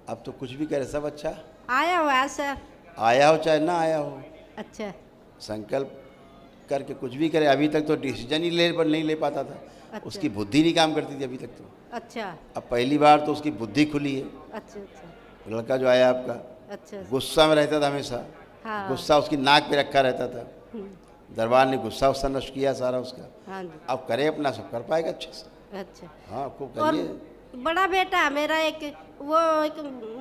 अब तो कुछ भी करे, सब अच्छा। आया हुआ है सर। आया हो चाहे ना आया हो, अच्छा संकल्प करके कुछ भी करे। अभी तक तो डिसीजन ही नहीं ले पाता था। अच्छा। उसकी बुद्धि नहीं काम करती थी अभी तक तो। अच्छा अब पहली बार तो उसकी बुद्धि खुली है। अच्छा अच्छा लड़का जो आया आपका अच्छा। गुस्सा में रहता था हमेशा। हाँ। गुस्सा उसकी नाक पे रखा रहता था। दरबार ने गुस्सा उसका नष्ट किया सारा उसका। हाँ जी। अब करे अपना, सब कर पाएगा अच्छे से। अच्छा। हाँ, खूब और करिए। बड़ा बेटा मेरा एक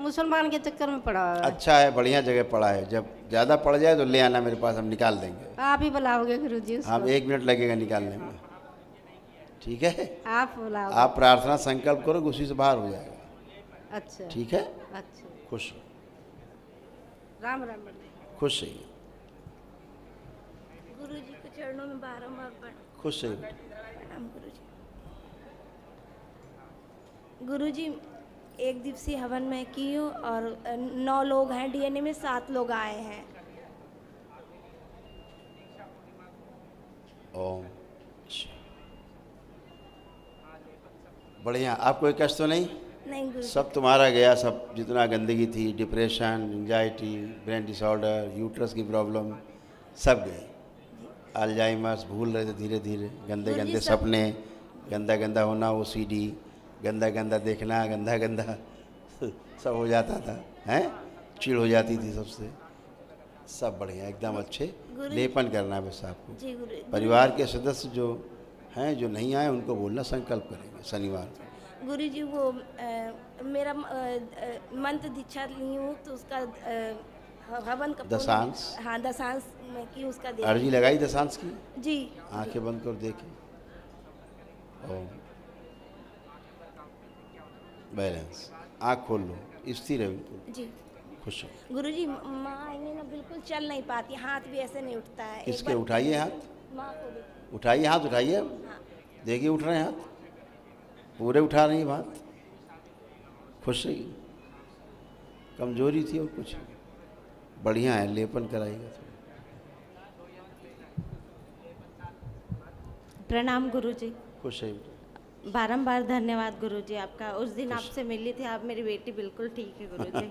मुसलमान के चक्कर में पड़ा हुआ है। अच्छा है, बढ़िया जगह पड़ा है। जब ज़्यादा पड़ जाए तो ले आना मेरे पास, हम निकाल देंगे। आप ही बुलाओगे गुरुजी उसको? हम 1 मिनट लगेगा निकालने में। ठीक है, आप बुलाओ। आप प्रार्थना संकल्प करो, उसी से बाहर हो जाएगा। अच्छा ठीक है, अच्छा। खुश राम राम। खुश रहिए, गुरु जी के चरणों में बारंबार खुश रहिए। प्रणाम गुरु जी। गुरु जी, एक दिवसीय हवन मैं की हूँ और 9 लोग हैं डीएनए में, 7 लोग आए हैं। ओम बढ़िया। आप कोई कष्ट तो नहीं? नहीं गुरु जी। सब तुम्हारा गया, सब जितना गंदगी थी, depression, anxiety, brain disorder, uterus की प्रॉब्लम, सब गए। अल्जाइमर्स, भूल रहे थे धीरे धीरे, गंदे गुरु जी, गंदे सब- सपने, गंदा गंदा होना, ओसीडी, गंदा गंदा देखना, गंदा गंदा सब हो जाता था, हैं? चिढ़ हो जाती थी सबसे। सब बढ़िया, एकदम अच्छे। गुरु- लेपन करना है बस आपको। जी गुरु जी। परिवार के सदस्य जो हैं, जो नहीं आए, उनको बोलना, संकल्प करेंगे शनिवार को। गुरु जी, वो मेरा मंत्र दीक्षा ली हूँ तो उसका हवन का दशांश? हाँ, दशांश में की उसका दे। अर्जी लगाई दशांश की? जी। आंखें बंद कर देखें। ओम बैलेंस, आँख खोल लो, स्थिर है बिल्कुल, जी खुश हो। गुरु जी, माँ आएंगे ना, बिल्कुल चल नहीं पाती, हाथ भी ऐसे नहीं उठता है। एक किसके? बार- उठाइए हाथ, माँ को देखिए। उठाइए हाथ, उठाइए। हाँ। देखिए उठ रहे हैं हाथ, पूरे उठा रही हैं हाथ। खुश रहिए, कमजोरी थी और कुछ बढ़िया है, लेपन कराइएगा थोड़ा। प्रणाम गुरु जी। खुश है। बारंबार धन्यवाद गुरु जी आपका। उस दिन आपसे मिली थी, आप मेरी बेटी बिल्कुल ठीक है गुरु जी।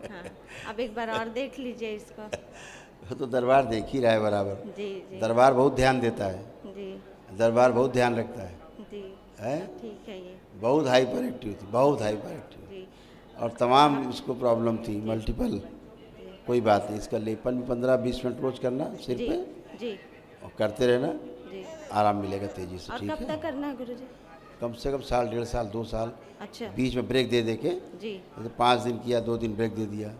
हाँ, अब एक बार और देख लीजिए इसको। वो तो दरबार देख ही रहा है बराबर। जी जी दरबार बहुत ध्यान देता है, जी दरबार बहुत ध्यान रखता है, जी। है? ठीक है ये। बहुत हाइपर एक्टिव थी, बहुत हाइपर एक्टिव, जी और तमाम उसको प्रॉब्लम थी, मल्टीपल। कोई बात नहीं, इसका लेपन भी 15-20 मिनट रोज करना सिर जी पे, जी और करते रहना, जी। आराम मिलेगा तेजी से। और ठीक कब है, तक करना है गुरु जी? कम से कम साल, 1.5 साल, 2 साल, अच्छा बीच में ब्रेक दे दे के, जी। जैसे 5 दिन किया, 2 दिन ब्रेक दे दिया।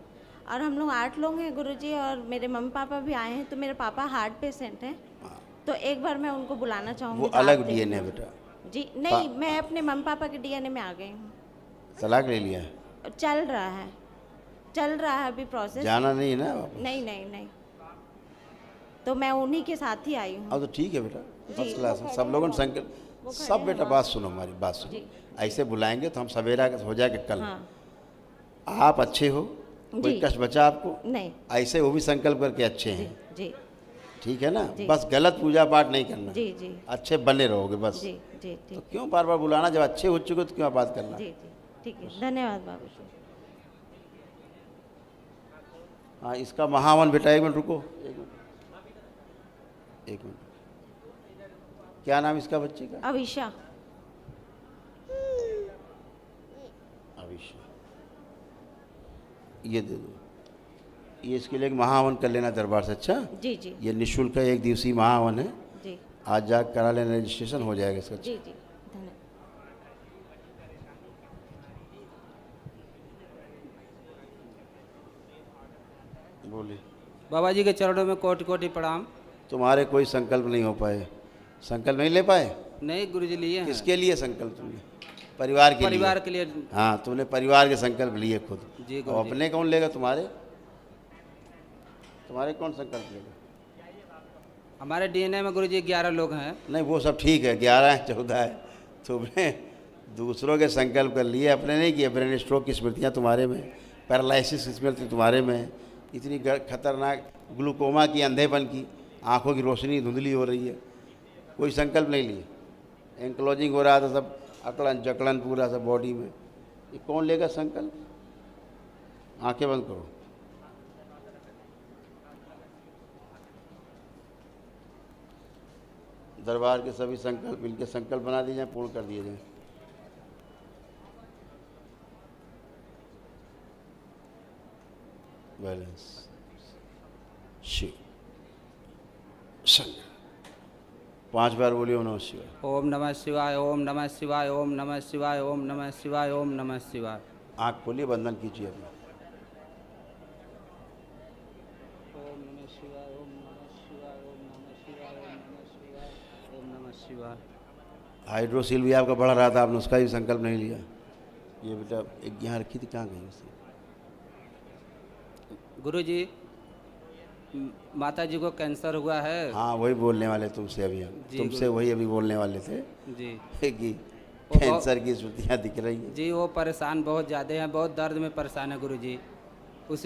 और हम लोग 8 लोग हैं गुरु जी, और मेरे मम्मी पापा भी आए हैं। तो मेरे पापा हार्ट पेशेंट हैं, तो एक बार मैं उनको बुलाना चाहूँगी। वो तो आप अलग देख डीएनए लें। बेटा। जी नहीं, मैं अपने मम्मी पापा के डीएनए में आ गई हूँ। तलाक ले लिया है, चल रहा है, चल रहा है अभी प्रोसेस। जाना नहीं है ना वापस? नहीं नहीं नहीं, तो मैं उन्हीं के साथ ही आई हूँ। अब तो ठीक है बेटा, जी। फर्स्ट क्लास है। सब लोगों ने संकल्प, सब बेटा बात सुनो, हमारी बात सुनो। जी। ऐसे बुलाएंगे तो हम सवेरा हो जाएगा कल। हाँ आप अच्छे हो, कोई जी। कष्ट बचा आपको? नहीं। ऐसे वो भी संकल्प करके अच्छे जी हैं, जी ठीक है ना? जी। बस गलत पूजा पाठ नहीं करना, जी जी अच्छे बने रहोगे बस। जी जी तो ठीक। क्यों बार बार बुलाना, जब अच्छे हो चुके तो क्यों बात करना? जी जी ठीक है, धन्यवाद बाबू जी। हाँ, इसका महावन बेटा, 1 मिनट रुको, 1 मिनट, 1 मिनट। क्या नाम इसका बच्चे का? अविशा। अविशा, ये दे दो, ये इसके लिए एक महावन कर लेना दरबार से। अच्छा, जी जी ये निःशुल्क है, 1 दिवसीय महावन है, जी आज जा करा लेना, रजिस्ट्रेशन हो जाएगा इसका। जी जी धन्यवाद। बोलिए। बाबा जी के चरणों में कोटि कोटि प्रणाम। तुम्हारे कोई संकल्प नहीं हो पाए, संकल्प नहीं ले पाए? नहीं गुरु जी लिए हैं। किसके लिए संकल्प तुमने? परिवार के परिवार लिए? के लिए। हाँ, तुमने परिवार के संकल्प लिए खुद। जी और गुरुजी। अपने कौन लेगा? तुम्हारे तुम्हारे कौन संकल्प लेगा? हमारे डीएनए में गुरु जी 11 लोग हैं। नहीं, वो सब ठीक है, 11 है, 14 है। तुमने दूसरों के संकल्प कर लिए, अपने नहीं किए। ब्रेन स्ट्रोक की स्मृतियाँ तुम्हारे में, पैरालिसिस की स्मृति तुम्हारे में, इतनी खतरनाक ग्लूकोमा की, अंधेपन की, आंखों की रोशनी धुंधली हो रही है, कोई संकल्प नहीं लिए। एंक्लोजिंग हो रहा था, सब अकड़न जकड़न पूरा सब बॉडी में। ये कौन लेगा संकल्प? आंखें बंद करो। दरबार के सभी संकल्प इनके संकल्प बना दिए जाए, पूर्ण कर दिए जाए। बैलेंस, शिव संग 5 बार बोलिए ओम नमः शिवाय। ओम नमः शिवाय, ओम नमः शिवाय, ओम नमः शिवाय, ओम नमः शिवाय, ओम नमः शिवाय। आँख खोलिए, बंधन कीजिए अपना। ओम नमः शिवाय, ओम नमः शिवाय, ओम नमः शिवाय, ओम नमः शिवाय, ओम नमः शिवाय। हाइड्रोसील भी आपका बढ़ रहा था, आपने उसका भी संकल्प नहीं लिया। ये बेटा एक यहाँ रखी थी, कहाँ गई उससे? गुरुजी, माता जी को कैंसर हुआ है। हाँ वही बोलने वाले तुमसे अभी हम, जी, तुमसे वही अभी बोलने वाले थे जी कि वो कैंसर की स्मृतियाँ दिख रही हैं। जी, वो परेशान बहुत ज़्यादा हैं, बहुत दर्द में परेशान है गुरुजी।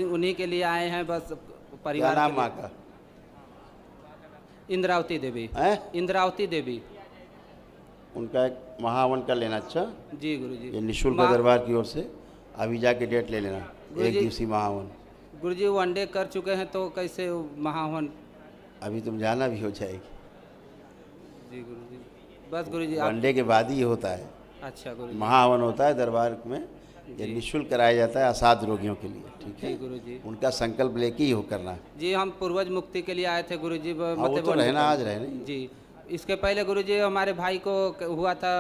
उन्हीं के लिए आए हैं बस, क्या परिवार नाम के माँ लिए। का? इंद्रावती देवी। हैं? इंद्रावती देवी। उनका एक महावन कर लेना। अच्छा, जी गुरुजी। ये निःशुल्क माँ- दरबार की ओर से अभी जाके डेट ले लेना, गुरुजी। एक दिवसीय महावन। गुरुजी वनडे कर चुके हैं तो कैसे महावन? अभी तुम जाना भी हो जाएगी, जी गुरुजी। बस गुरुजी आप। वनडे के बाद ही ये होता है। अच्छा गुरुजी। महावन होता है दरबार में, ये जी। निःशुल्क कराया जाता है असाध रोगियों के लिए। ठीक जी है, गुरुजी। उनका संकल्प लेके ही हो करना। जी हम पूर्वज मुक्ति के लिए आए थे गुरुजी। हाँ, वो तो रहना, आज रहना ही। जी, इसके पहले गुरुजी हमारे भाई को हुआ था,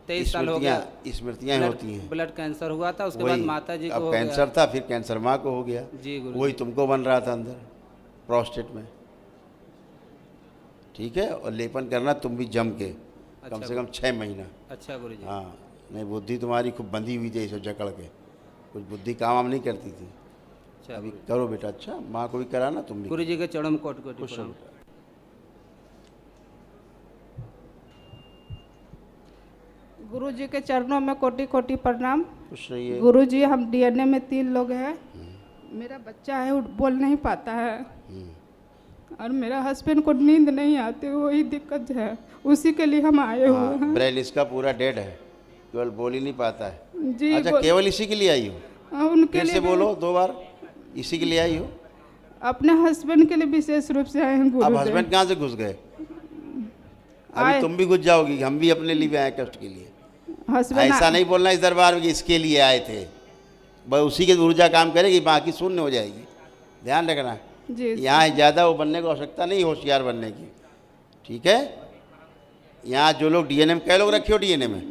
23 साल हो गया। स्मृतियाँ होती हैं। ब्लड कैंसर हुआ था, उसके बाद वही, माता जी को अब हो कैंसर गया। था, फिर कैंसर माँ को हो गया। जी गुरुजी। वही तुमको बन रहा था अंदर प्रोस्टेट में। ठीक है, और लेपन करना तुम भी जम के, कम अच्छा से कम 6 महीना। अच्छा गुरुजी। हाँ, नहीं बुद्धि तुम्हारी खूब बंधी हुई थी इसे जकड़ के, कुछ बुद्धि काम वाम नहीं करती थी। अच्छा अभी करो बेटा। अच्छा, माँ को भी कराना, तुम भी गुरुजी के चरण में कोटि कोटि खुश हो प्रणाम। बेटा। गुरु जी के चरणों में कोटि कोटि प्रणाम। खुश रहिए। गुरु जी, हम डीएनए में 3 लोग हैं। मेरा बच्चा है, वो बोल नहीं पाता है, और मेरा हस्बैंड को नींद नहीं आती, वही दिक्कत है, उसी के लिए हम आए हुए हाँ, हैं। ब्रेल इसका पूरा डेड है, केवल बोल ही नहीं पाता है। जी अच्छा, केवल इसी के लिए आई हो? उनके फिर लिए से भी- बोलो 2 बार। इसी के लिए आई हो? अपने हस्बैंड के लिए विशेष रूप से आए हैं अब गुरु हस्बैंड कहाँ से घुस गए? अभी आए। तुम भी घुस जाओगी, हम भी अपने लिए भी आए कष्ट के लिए। हस्बैंड ऐसा नहीं बोलना इस दरबार में कि इसके लिए आए थे, बस उसी के ऊर्जा काम करेगी, बाकी शून्य हो जाएगी। ध्यान रखना, जी यहाँ ज़्यादा वो बनने की आवश्यकता नहीं, होशियार बनने की। ठीक है, यहाँ जो लोग डीएनए में, कै लोग रखे हो डीएनए में?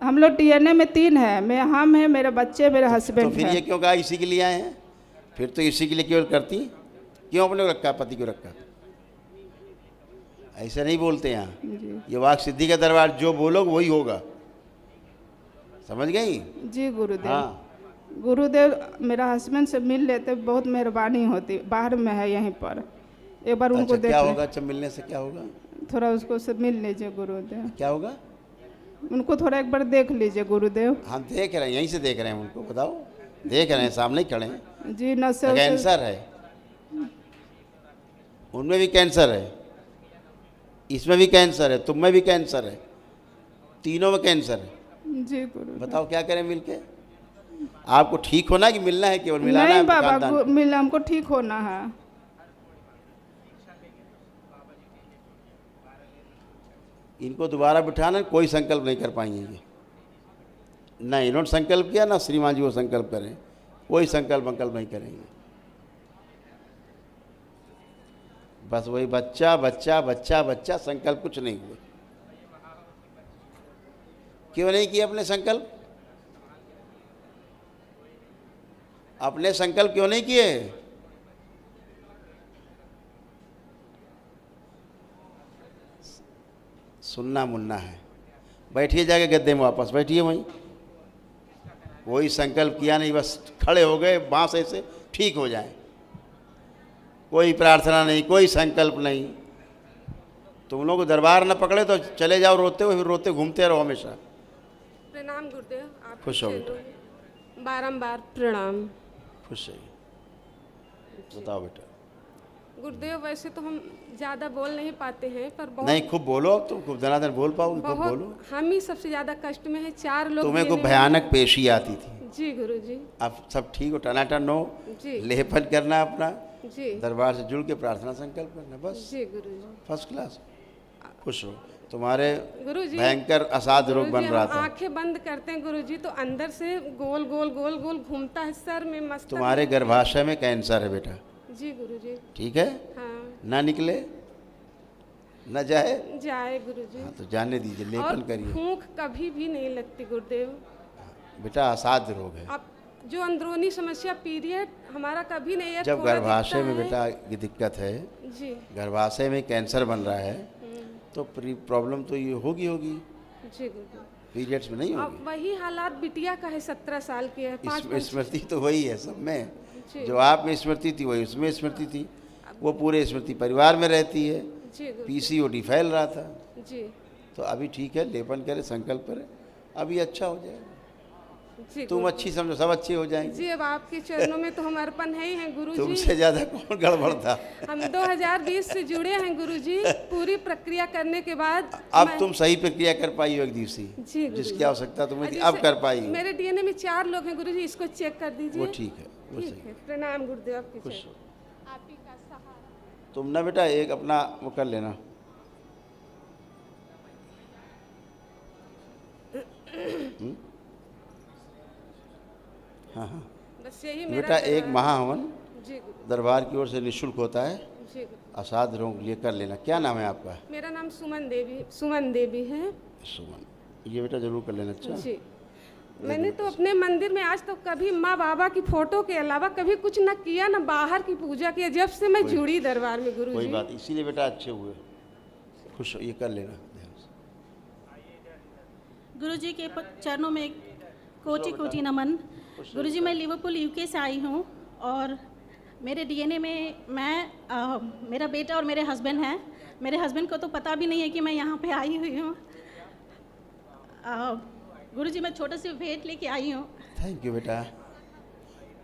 हम लोग डीएनए में 3 है, हम है, मेरे बच्चे, मेरे तो हस्बैंड फिर ये है। क्यों कहा इसी के लिए आए हैं? फिर तो इसी के लिए केवल करती, क्यों अपने को रखा, पति को रखा? ऐसे नहीं बोलते यहाँ। जी ये वाक सिद्धि का दरबार, जो बोलोगे वही होगा, समझ गई? जी गुरुदेव। हाँ, गुरुदेव, मेरा हस्बैंड से मिल लेते, बहुत मेहरबानी होती। बाहर में है यहीं पर, एक बार उनको अच्छा देख क्या ले। होगा? अच्छा, मिलने से क्या होगा? थोड़ा उसको से मिल लीजिए गुरुदेव, क्या होगा? उनको थोड़ा एक बार देख लीजिए गुरुदेव। हम देख रहे हैं, यहीं से देख रहे हैं उनको, बताओ। देख रहे हैं, सामने ही खड़े हैं। जी नशे कैंसर है, उनमें भी कैंसर है, इसमें भी कैंसर है, तुम में भी कैंसर है, तीनों में कैंसर है। जी गुरु। बताओ क्या करें मिलके? आपको ठीक होना कि मिलना है? केवल मिलाना नहीं है बाबा, खानदान को? मिल हमको ठीक होना है। इनको दोबारा बिठाना, कोई संकल्प नहीं कर पाएंगे ये। ना इन्होंने संकल्प किया, ना श्रीमान जी वो संकल्प करें, कोई संकल्प नहीं करेंगे। बस वही बच्चा बच्चा बच्चा बच्चा, संकल्प कुछ नहीं हुए। क्यों नहीं किए अपने संकल्प? अपने संकल्प क्यों नहीं किए? सुनना मुन्ना है। बैठिए जाके गद्दे में, वापस बैठिए वहीं। वही संकल्प किया नहीं, बस खड़े हो गए, बांस ऐसे ठीक हो जाए। कोई प्रार्थना नहीं, कोई संकल्प नहीं। तुम लोग दरबार न पकड़े तो चले जाओ रोते हुए, फिर रोते घूमते रहो हमेशा। प्रणाम गुरुदेव। आप खुश हो बारंबार प्रणाम। खुश है। बताओ बेटा। गुरुदेव, वैसे तो हम ज़्यादा बोल नहीं पाते हैं, पर बहुत नहीं, खूब बोलो, तुम खूब धनाधन बोल पाओगे, खूब बोलो। बहुत हम ही सबसे ज़्यादा कष्ट में है। 4 लोग तुम्हें को देने में- भयानक पेशी आती थी, जी गुरुजी। अब सब ठीक हो, टनाटन हो। जी लेपन करना अपना, जी दरबार से जुड़ के प्रार्थना संकल्प करना, बस जी गुरुजी। First class. खुश हो। तुम्हारे गुरुजी, भयंकर असाध रोग बन गुरुजी, रहा हम था। आंखें बंद करते हैं गुरुजी, तो अंदर से गोल गोल गोल गोल घूमता है सर में, मस्तक तुम्हारे में। गर्भाशय में कैंसर है बेटा, जी गुरुजी। ठीक है? हाँ, ना निकले, न जाए, जाए गुरुजी। हाँ, तो जाने दीजिए, और लेपन करिए। भूख कभी भी नहीं लगती गुरुदेव। बेटा असाध्य रोग है। अब जो अंदरूनी समस्या पीरियड हमारा कभी नहीं है, जब थोड़ा गर्भाशय दिखता में है। बेटा की दिक्कत है, जी गर्भाशय में कैंसर बन रहा है, तो प्रॉब्लम तो ये होगी जी गुरुजी। पीरियड्स में नहीं अब होगी। वही हालात बिटिया का है, 17 साल की है, 5 स्मृति तो वही है सब में, जी। जो आप में स्मृति थी वही उसमें स्मृति थी, वो पूरे स्मृति परिवार में रहती है। जी गुरुजी। पीसीओडी फैल रहा था, जी तो अभी ठीक है, लेपन करे, संकल्प करे, अभी अच्छा हो जाएगा। जी तुम गुरुजी। अच्छी समझो, सब अच्छे हो जाएंगे। जी अब आपके चरणों में तो हम अर्पण है ही हैं गुरुजी। तुमसे ज़्यादा कौन गड़बड़ था। हम 2020 से जुड़े हैं गुरुजी। पूरी प्रक्रिया करने के बाद अब तुम सही प्रक्रिया कर पाई हो एक दिवसीय, जी गुरुजी। जिसकी आवश्यकता तुम्हें थी, जैसे अब कर पाई हो। मेरे डीएनए में 4 लोग हैं गुरुजी, इसको चेक कर दीजिए। वो ठीक है, वो ठीक सही। है, प्रणाम गुरुदेव आपकी खुश जय। हो। आप ही का सहारा। तुम ना बेटा एक अपना वो कर लेना। हाँ हाँ बस यही बेटा, मेरा एक महाहवन जी गुरु दरबार की ओर से निःशुल्क होता है, जी गुरु। असाध रोग लिए कर लेना। क्या नाम है आपका? मेरा नाम सुमन देवी है। सुमन, ये बेटा जरूर कर लेना। अच्छा, जी मैंने तो अपने मंदिर में आज तक कभी माँ बाबा की फोटो के अलावा कभी कुछ न किया, न बाहर की पूजा किया, जब से मैं जुड़ी दरबार में गुरु कोई जी। बात, इसीलिए बेटा अच्छे हुए। खुश हो, ये कर लेना ध्यान से। गुरुजी के चरणों में कोटि कोटि नमन। गुरुजी, मैं लिवरपूल यूके से आई हूँ और मेरे डीएनए में मेरा बेटा और मेरे हस्बैंड हैं। मेरे हस्बैंड को तो पता भी नहीं है कि मैं यहाँ पे आई हुई हूँ। गुरुजी, मैं छोटे से भेंट लेके आई हूँ। थैंक यू बेटा,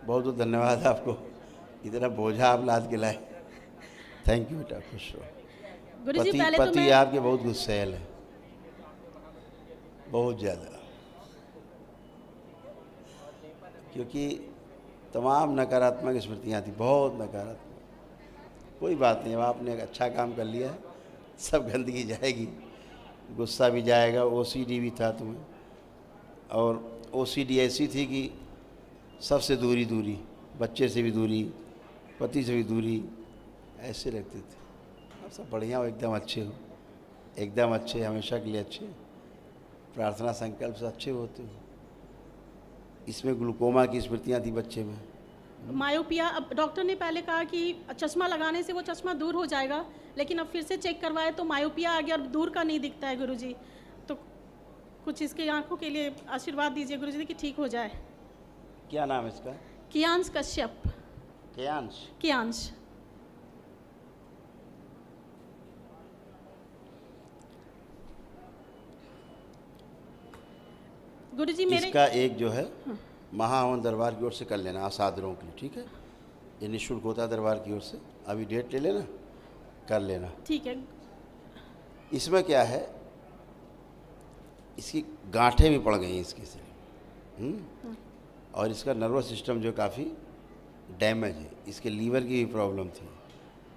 बहुत बहुत धन्यवाद आपको, इतना बोझा आप लाद के लाए। थैंक यू बेटा, खुश रहो। गुरुजी, पति पहले तो पति मैं आपके बहुत गुस्सैल है, बहुत ज़्यादा, क्योंकि तमाम नकारात्मक स्मृतियाँ थी, बहुत नकारात्मक। कोई बात नहीं, अब आपने एक अच्छा काम कर लिया है, सब गंदगी जाएगी, गुस्सा भी जाएगा। ओसीडी भी था तुम्हें, और ओसीडी ऐसी थी कि सबसे दूरी दूरी, बच्चे से भी दूरी, पति से भी दूरी, ऐसे रहते थे। अब सब बढ़िया हो, एकदम अच्छे हो, एकदम अच्छे, हमेशा के लिए अच्छे, प्रार्थना संकल्प से अच्छे होते हो। इसमें ग्लूकोमा की स्मृतियाँ थी बच्चे में। मायोपिया, अब डॉक्टर ने पहले कहा कि चश्मा लगाने से वो चश्मा दूर हो जाएगा, लेकिन अब फिर से चेक करवाए तो मायोपिया आ गया और दूर का नहीं दिखता है गुरुजी। तो कुछ इसके आंखों के लिए आशीर्वाद दीजिए गुरुजी कि ठीक हो जाए। क्या नाम है इसका? कियांश कश्यप। कियांश। गुरुजी, मेरे इसका एक जो है महाहवन दरबार की ओर से कर लेना, असाधरों के लिए, ठीक है? ये निःशुल्क होता है दरबार की ओर से, अभी डेट ले लेना, कर लेना। ठीक है। इसमें क्या है, इसकी गांठें भी पड़ गई हैं इसकी से, और इसका नर्वस सिस्टम जो काफ़ी डैमेज है, इसके लीवर की भी प्रॉब्लम थी,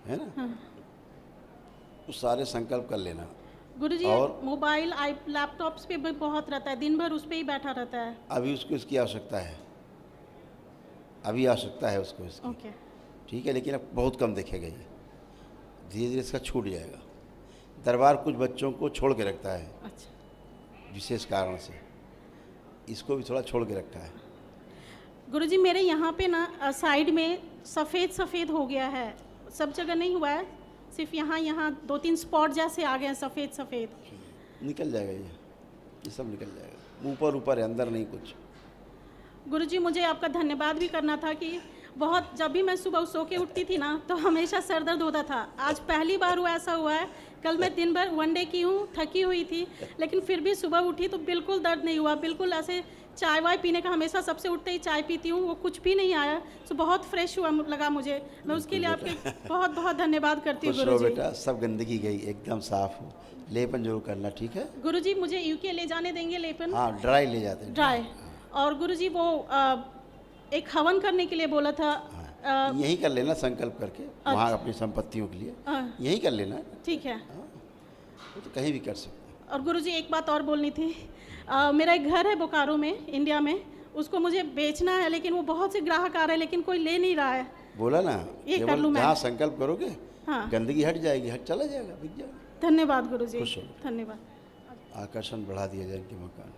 है ना? वो सारे संकल्प कर लेना। गुरुजी, और मोबाइल लैपटॉप्स पे भी बहुत रहता है, दिन भर उस पर ही बैठा रहता है। अभी उसको इसकी आवश्यकता है, अभी आवश्यकता है उसको इसकी, ओके। ठीक है? लेकिन अब बहुत कम देखेगा ये, धीरे धीरे इसका छूट जाएगा। दरबार कुछ बच्चों को छोड़ के रखता है, अच्छा, विशेष कारण से, इसको भी थोड़ा छोड़ के रखा है। गुरुजी, मेरे यहाँ पे ना साइड में सफ़ेद सफ़ेद हो गया है, सब जगह नहीं हुआ है, सिर्फ यहाँ 2-3 स्पॉट जैसे आ गए हैं सफ़ेद सफ़ेद। निकल जाएगा ये सब निकल जाएगा, ऊपर है, अंदर नहीं कुछ। गुरुजी, मुझे आपका धन्यवाद भी करना था कि बहुत, जब भी मैं सुबह सो के उठती थी ना तो हमेशा सर दर्द होता था। आज पहली बार हुआ ऐसा हुआ है। कल मैं दिन भर वनडे की हूँ, थकी हुई थी, लेकिन फिर भी सुबह उठी तो बिल्कुल दर्द नहीं हुआ, बिल्कुल ऐसे। चाय वाय पीने का, हमेशा सबसे उठते ही चाय पीती हूँ, वो कुछ भी नहीं आया। तो बहुत फ्रेश हुआ लगा मुझे। मैं उसके लिए आपके बहुत बहुत धन्यवाद करती हूँ गुरुजी। बेटा, सब गंदगी गई, एकदम साफ हो। लेपन जरूर करना, ठीक है? गुरुजी, मुझे यूके ले जाने देंगे लेपन? हाँ, ड्राई ले जाते हैं। ड्राई। और गुरुजी, वो एक हवन करने के लिए बोला था। यही कर लेना संकल्प करके, वहाँ अपनी संपत्तियों के लिए यही कर लेना। ठीक है, तो कहीं भी कर सकते। और गुरुजी, एक बात और बोलनी थी। मेरा एक घर है बोकारो में, इंडिया में, उसको मुझे बेचना है, लेकिन वो बहुत से ग्राहक आ रहे हैं, लेकिन कोई ले नहीं रहा है। बोला ना, ये कर लूँ मैं? जहाँ संकल्प करोगे, हाँ, गंदगी हट जाएगी, चला जाएगा, बिक जाएगा। धन्यवाद गुरुजी, खुश हो। धन्यवाद। आकर्षण बढ़ा दिया जाए इनके मकान।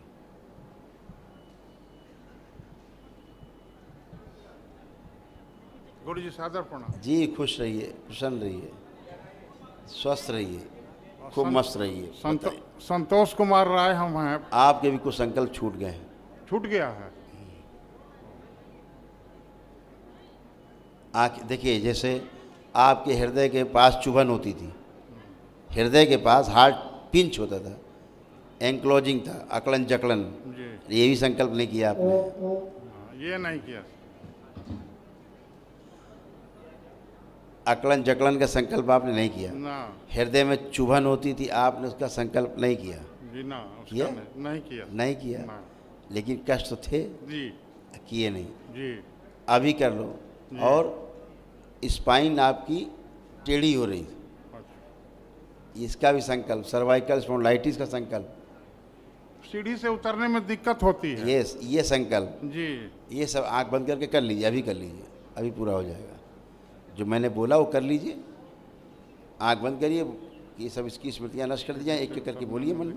गुरुजी, सादर प्रणाम। जी, खुश रहिए, प्रसन्न रहिए, स्वस्थ रहिए। खूब मस्त रहिए। संतोष कुमार राय हम हैं। आपके भी कुछ संकल्प छूट गए हैं। छूट गया है। देखिए, जैसे आपके हृदय के पास चुभन होती थी, हृदय के पास हार्ट पिंच होता था, एंक्लोजिंग था, अकड़न जकड़न, ये भी संकल्प नहीं किया आपने। ये नहीं किया। अकड़न जकड़न का संकल्प आपने नहीं किया ना। हृदय में चुभन होती थी, आपने उसका संकल्प नहीं किया। जी ना, किया? नहीं किया ना। लेकिन कष्ट तो थे जी, किए नहीं जी। अभी कर लो। और स्पाइन आपकी टेढ़ी हो रही, इसका भी संकल्प, सर्वाइकल स्पॉन्डिलाइटिस का संकल्प, सीढ़ी से उतरने में दिक्कत होती है। ये संकल्प जी, ये सब आंख बंद करके कर लीजिए, अभी कर लीजिए, अभी पूरा हो जाएगा। जो मैंने बोला वो कर लीजिए, आंख बंद करिए, ये सब इसकी स्मृतियाँ नष्ट कर दी जाए, एक एक करके बोलिए मन में।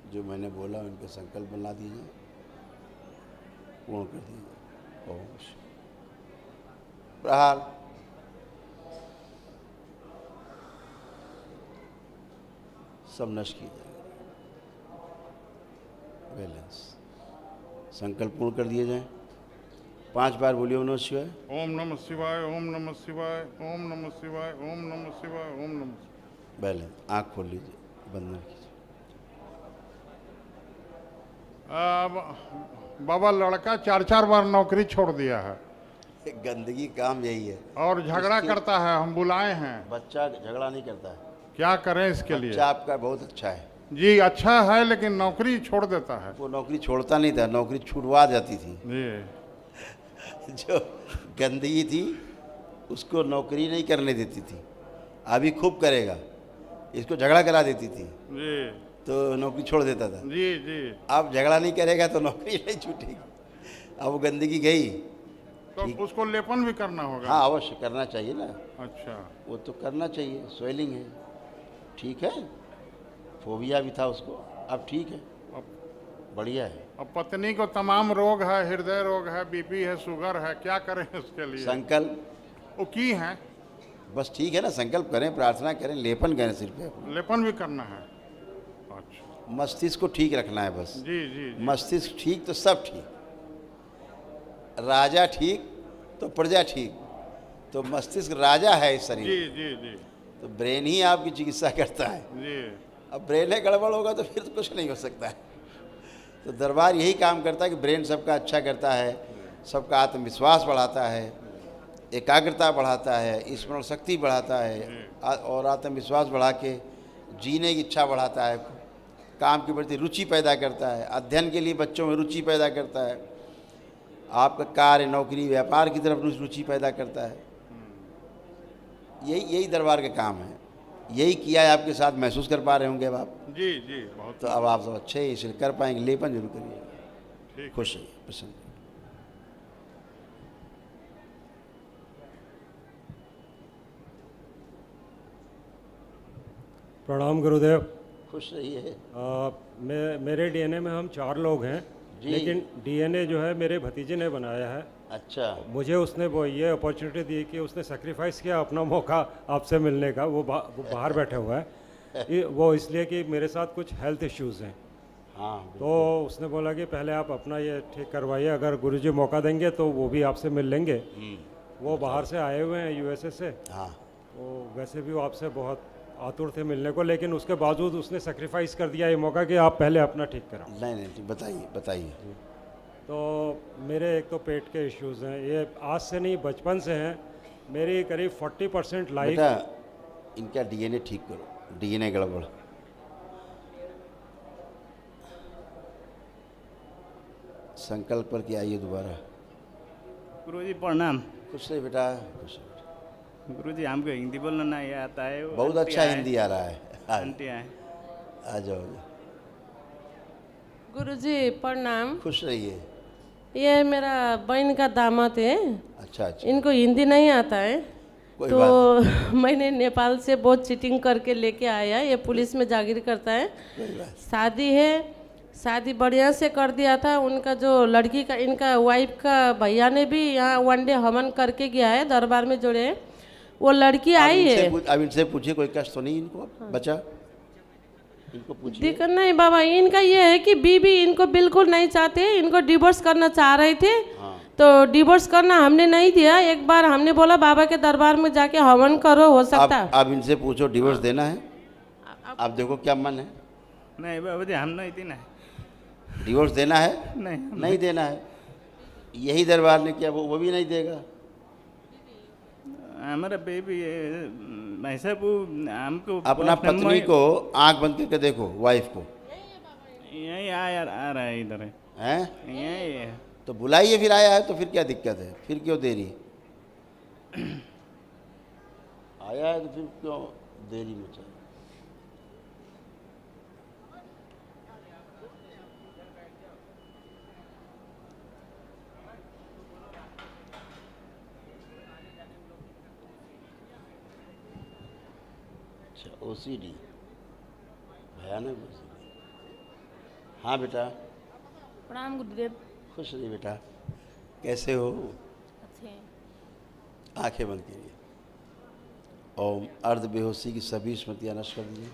जो मैंने बोला उनके संकल्प बना दीजिए, पूर्ण कर दीजिए। ओम प्रहार। सब नष्ट किया जाएगा। बैलेंस। संकल्प पूर्ण कर दिए जाए। 5 बार बोलिए ओम नमः शिवाय। ओम नमः शिवाय, ओम नमः शिवाय, ओम नमः शिवाय, ओम नमः शिवाय, ओम नमः। बैलेंस। आँख खोल लीजिए, बंद न कीजिए। बाबा लड़का 4-4 बार नौकरी छोड़ दिया है। गंदगी काम यही है। और झगड़ा करता है, हम बुलाए हैं। बच्चा झगड़ा नहीं करता है। क्या करें इसके लिए? बच्चा आपका बहुत अच्छा है जी, अच्छा है, लेकिन नौकरी छोड़ देता है। वो नौकरी छोड़ता नहीं था, नौकरी छुड़वा जाती थी जी। जो गंदगी थी उसको नौकरी नहीं करने देती थी। अभी खूब करेगा, इसको झगड़ा करा देती थी जी, तो नौकरी छोड़ देता था। जी जी। अब झगड़ा नहीं करेगा तो नौकरी नहीं छूटेगी। अब वो गंदगी गई तो उसको लेपन भी करना होगा। हाँ, अवश्य करना चाहिए ना। अच्छा, वो तो करना चाहिए। स्वेलिंग है, ठीक है, फोबिया भी था उसको, अब ठीक है, अब बढ़िया है। अब पत्नी को तमाम रोग है, हृदय रोग है, बीपी है, शुगर है, क्या करें उसके लिए? संकल्प वो की है, बस ठीक है ना। संकल्प करें, प्रार्थना करें, लेपन करें सिर पे। लेपन भी करना है। अच्छा, मस्तिष्क को ठीक रखना है बस। जी जी, जी। मस्तिष्क ठीक तो सब ठीक। राजा ठीक तो प्रजा ठीक। तो मस्तिष्क राजा है इस शरीर। जी जी जी। तो ब्रेन ही आपकी चिकित्सा करता है जी। अब ब्रेन है गड़बड़ होगा तो फिर तो कुछ नहीं हो सकता है। तो दरबार यही काम करता है कि ब्रेन सबका अच्छा करता है, सबका आत्मविश्वास बढ़ाता है, एकाग्रता बढ़ाता है, स्मरण शक्ति बढ़ाता है, और आत्मविश्वास बढ़ा के जीने की इच्छा बढ़ाता है, काम के प्रति रुचि पैदा करता है, अध्ययन के लिए बच्चों में रुचि पैदा करता है, आपका कार्य, नौकरी, व्यापार की तरफ रुचि पैदा करता है। यही दरबार का काम है। यही किया है, आपके साथ महसूस कर पा रहे होंगे अब आप। जी जी, बहुत। तो अब आप सब अच्छे ही इसलिए कर पाएंगे। लेपन जरूर करिए। ठीक, खुश रहिए, प्रसन्न। प्रणाम गुरुदेव। खुश रहिए। मेरे डीएनए में हम 4 लोग हैं, लेकिन डीएनए जो है मेरे भतीजे ने बनाया है। अच्छा। मुझे उसने वो ये अपॉर्चुनिटी दी कि उसने सेक्रीफाइस किया अपना मौका आपसे मिलने का। वो बाहर बैठे हुआ है वो इसलिए कि मेरे साथ कुछ हेल्थ इश्यूज़ हैं। हाँ, तो उसने बोला कि पहले आप अपना ये ठीक करवाइए, अगर गुरुजी मौका देंगे तो वो भी आपसे मिल लेंगे। वो बाहर से आए हुए हैं, यूएसए से। हाँ। तो वैसे भी वो आपसे बहुत आतुर थे मिलने को, लेकिन उसके बावजूद उसने सेक्रीफाइस कर दिया ये मौका कि आप पहले अपना ठीक कराओ। नहीं, बताइए बताइए। तो मेरे एक तो पेट के इश्यूज़ हैं, ये आज से नहीं बचपन से हैं। मेरी करीब 40% लाइफ। बेटा इनका डीएनए ठीक करो, डीएनए गड़बड़। संकल्प पर आइए दोबारा। गुरुजी प्रणाम। खुश रहिए बेटा, खुश रहिए। गुरुजी हमको हिंदी बोलना नहीं आता है। बहुत अच्छा हिंदी आ रहा है। आंटी आए, आ जाओ। गुरुजी प्रणाम। खुश रहिए। ये मेरा बहन का दामाद है। अच्छा अच्छा। इनको हिंदी नहीं आता है, तो मैंने नेपाल से बहुत चीटिंग करके लेके आया। ये पुलिस में जागीर करता है। शादी है शादी बढ़िया से कर दिया था। उनका जो लड़की का, इनका वाइफ का भैया ने भी यहाँ वन डे हवन करके गया है, दरबार में जुड़े हैं। वो लड़की आई है। अब इनसे पूछिए कोई कष्ट तो नहीं इनको बचा? इनको पूछिए। दिक्कत नहीं बाबा, इनका ये है कि बीबी इनको बिल्कुल नहीं चाहते, इनको डिवोर्स करना चाह रहे थे। तो डिवोर्स करना हमने नहीं दिया। एक बार हमने बोला बाबा के दरबार में जाके हवन करो, हो सकता है। अब इनसे पूछो डिवोर्स देना है? आप देखो क्या मन है? नहीं बाबा जी, हम नहीं देना है। डिवोर्स देना है? नहीं देना है। यही दरबार ने किया, वो भी नहीं देगा। हमारा बेबी ऐसा वो हमको अपना पत्नी को आंख बंद करके देखो, वाइफ को। यही आ रहा है, इधर है। यही है। तो बुलाइए, फिर आया है तो फिर क्या दिक्कत है? फिर क्यों देरी? आया है तो फिर क्यों देरी मचा? OCD भयानक OCD। हाँ बेटा। प्रणाम गुरुदेव। खुश रहिए बेटा। कैसे हो? अच्छे। आंखें बंद कीजिए। ओम अर्ध बेहोशी की सभी स्मृतियाँ नष्ट कर दीजिए।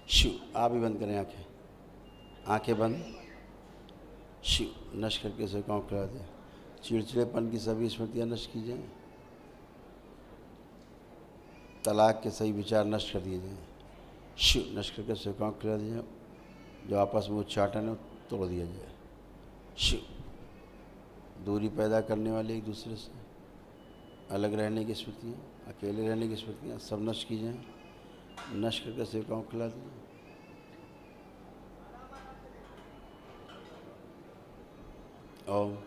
शिव। आप भी बंद करें आंखें। आंखें बंद। शिव। नष्ट करके से गाँव खिला दें। चिड़चिड़ेपन की सभी स्मृतियाँ नष्ट कीजिए। तलाक के सही विचार नष्ट कर दिए जाएँ। शिव। नष्ट करके स्वीकार कर दिया। जो आपस में उच्चाटन है तोड़ दिया जाए। शिव। दूरी पैदा करने वाले एक दूसरे से, अलग रहने की स्मृतियाँ, अकेले रहने की स्मृतियाँ सब नष्ट की जाएँ। नष्ट करके स्वीकार खिला दिए। और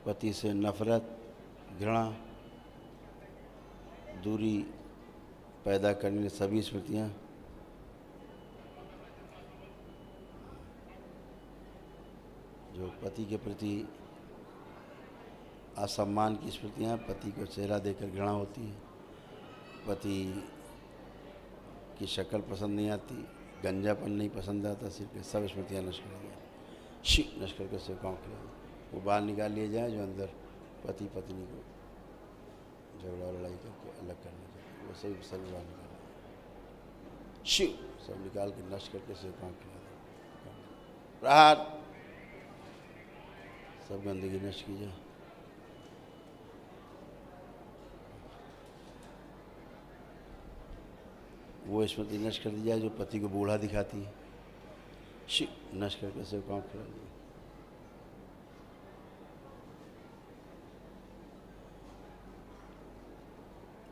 पति से नफरत, घृणा, दूरी पैदा करने सभी स्मृतियाँ, जो पति के प्रति असम्मान की स्मृतियाँ, पति को चेहरा देकर घृणा होती है, पति की शक्ल पसंद नहीं आती, गंजापन नहीं पसंद आता, सिर्फ के सब स्मृतियाँ नष्ट कर दिया। शिव। नष्ट करके से गाँव के वो बाहर निकाल लिए जाए, जो अंदर पति पत्नी को झगड़ा लड़ाई करके अलग करने चाहिए, वो सभी बाहर निकाल। शिव। सब निकाल के नष्ट करके से काम खिला दे। प्रहार। सब गंदगी नष्ट की जाए। वो स्मृति नष्ट कर दी जाए जो पति को बूढ़ा दिखाती है। शिव। नष्ट करके से काम खिला दिया।